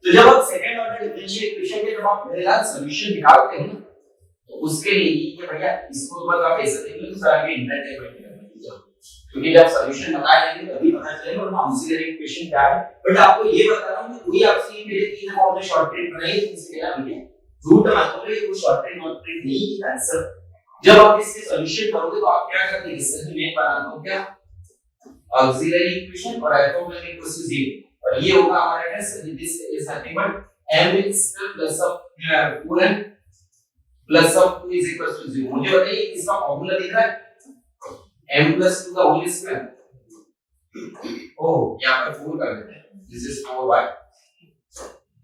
तो जब आप सेकंड ऑर्डर डिफरेंशियल इक्वेशन के जब आप मेरे साथ सॉल्यूशन निकालते हैं तो उसके लिए ये भैया इसको बस आप ऐसे देख लो, सर आगे इंटरटेनमेंट करना, क्योंकि जब सॉल्यूशन बताया जाएगा तभी पता चलेगा और ऑक्सिलरी इक्वेशन क्या है। बट आपको ये बता रहा हूं कि कोई आपसे ये मेरे तीन फॉर्म में शॉर्ट ट्रिक बनाई है, इसके अलावा भैया झूठ मत बोलिए, वो शॉर्ट ट्रिक नहीं है आंसर। जब आप इसके सॉल्यूशन करोगे तो आप क्या करते हैं, इससे मैं बनाता हूं क्या ऑक्सिलरी इक्वेशन और आइसोमेट्रिक इक्वल टू 0, और ये होगा हमारा test this is nothing but m square plus of 4n plus of 2 is equal to 0। मुझे बताइए इसका फार्मूला दिख रहा है m प्लस 2 का होल स्क्वायर, ओह यहां पर 4 कर देते हैं, दिस इज 4y।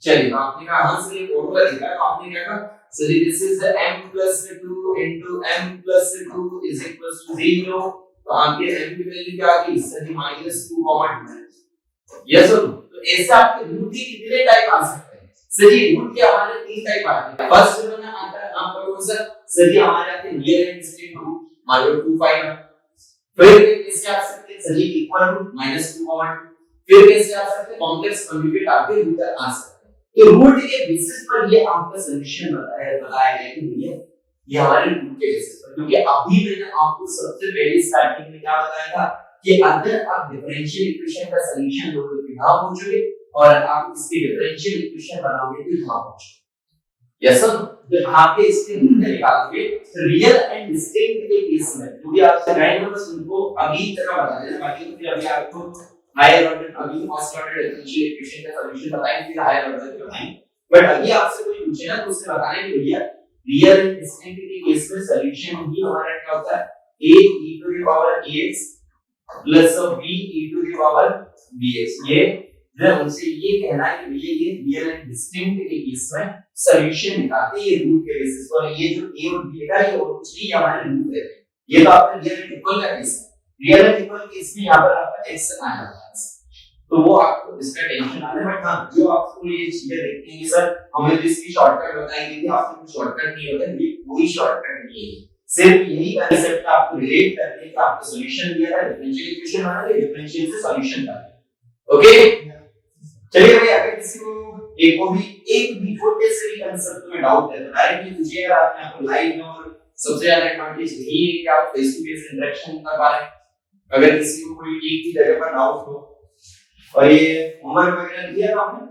चलिए तो आपने कहा हां सर ये फार्मूला दिख रहा है, तो आपने क्या कहा sir this is m plus 2 into m plus 2 is equal to 0। तो आपके m की वैल्यू क्या आ गई सर -2, यस और नो। तो ऐसे आपके रूट के कितने टाइप आ सकते हैं सर जी? रूट के हमारे तीन टाइप आते हैं। फर्स्ट जो ना आता है आप कौन सा सर जी? हमारे आते हैं रियल एंड डिस्टिंक्ट रूट, मान लो 2 5 है। फिर कैसे आ सकते हैं सर जी? इक्वल रूट -2 फिर कैसे आ सकते हैं? कॉम्प्लेक्स कॉन्जुगेट आपके रूट आ सकते हैं। तो रूट के बेसिस पर ये आपका सॉल्यूशन बताया गया कि भैया ये हमारे रूट के बेसिस पर, क्योंकि अभी मैंने आपको सबसे पहले स्टार्टिंग में क्या बताया था कि अगर आप डिफरेंशियल इक्वेशन का सॉल्यूशन दोगे तो यहां पहुंचोगे और आप इसकी डिफरेंशियल इक्वेशन बनाओगे तो यहां पहुंचोगे, यस सर। जब आप इसके रूट निकालोगे रियल एंड डिस्टिंक्ट के केस में जो भी आपसे गाइड बस उनको अभी तक बता देना, बाकी तो फिर अभी आपको हायर ऑर्डर अभी फर्स्ट ऑर्डर डिफरेंशियल इक्वेशन का सॉल्यूशन बताएंगे, फिर हायर ऑर्डर के बताएंगे। बट अभी आपसे कोई पूछे ना तो उससे बताने के लिए रियल एंड डिस्टिंक्ट के केस में सॉल्यूशन ही हमारा क्या होता है a e to the power ax plus b e to the power bx। ये जो उनसे ये कहना है कि भैया ये रियल एंड डिस्टिंक्ट के केस में सॉल्यूशन निकालते हैं ये रूट के बेसिस पर। ये जो a और b का ये और कुछ नहीं हमारे रूट है, ये तो आपका रियल एंड इक्वल का केस है। रियल एंड इक्वल केस में यहाँ पर आपका x आ जाता है, तो वो आपको इसका टेंशन आ रहा है। बट हाँ, जो आपको ये चीजें देखती हैं कि सर हमें तो इसकी शॉर्टकट बताई गई थी, आपको कुछ शॉर्टकट नहीं होता, ये कोई शॉर्टकट नहीं है, सिर्फ यही कांसेप्ट आपको रिलेट करके कि आपको सॉल्यूशन दिया था, डिफरेंशियल इक्वेशन बना के डिफरेंशियल से सॉल्यूशन निकालना। ओके, चलिए भाई, अगर किसी को एक भी छोटे से भी कांसेप्ट में डाउट है तो डायरेक्टली पूछिएगा। आप यहाँ पर लाइव में, और सबसे ज्यादा एडवांटेज यही है कि आप फेस टू फेस इंटरेक्शन कर पा रहे हैं। अगर किसी को कोई एक भी जगह पर डाउट हो, और ये होमवर्क वगैरह दिया था आपने,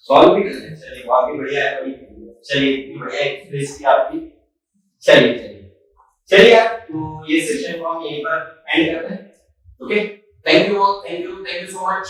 सॉल्व भी करते हैं। चलिए, बहुत ही बढ़िया है भाई, चलिए इतनी बढ़िया एक्सप्रेस की आपकी। चलिए यार, तो ये सेशन को हम यहीं पर एंड करते हैं। Okay, thank you all, thank you so much.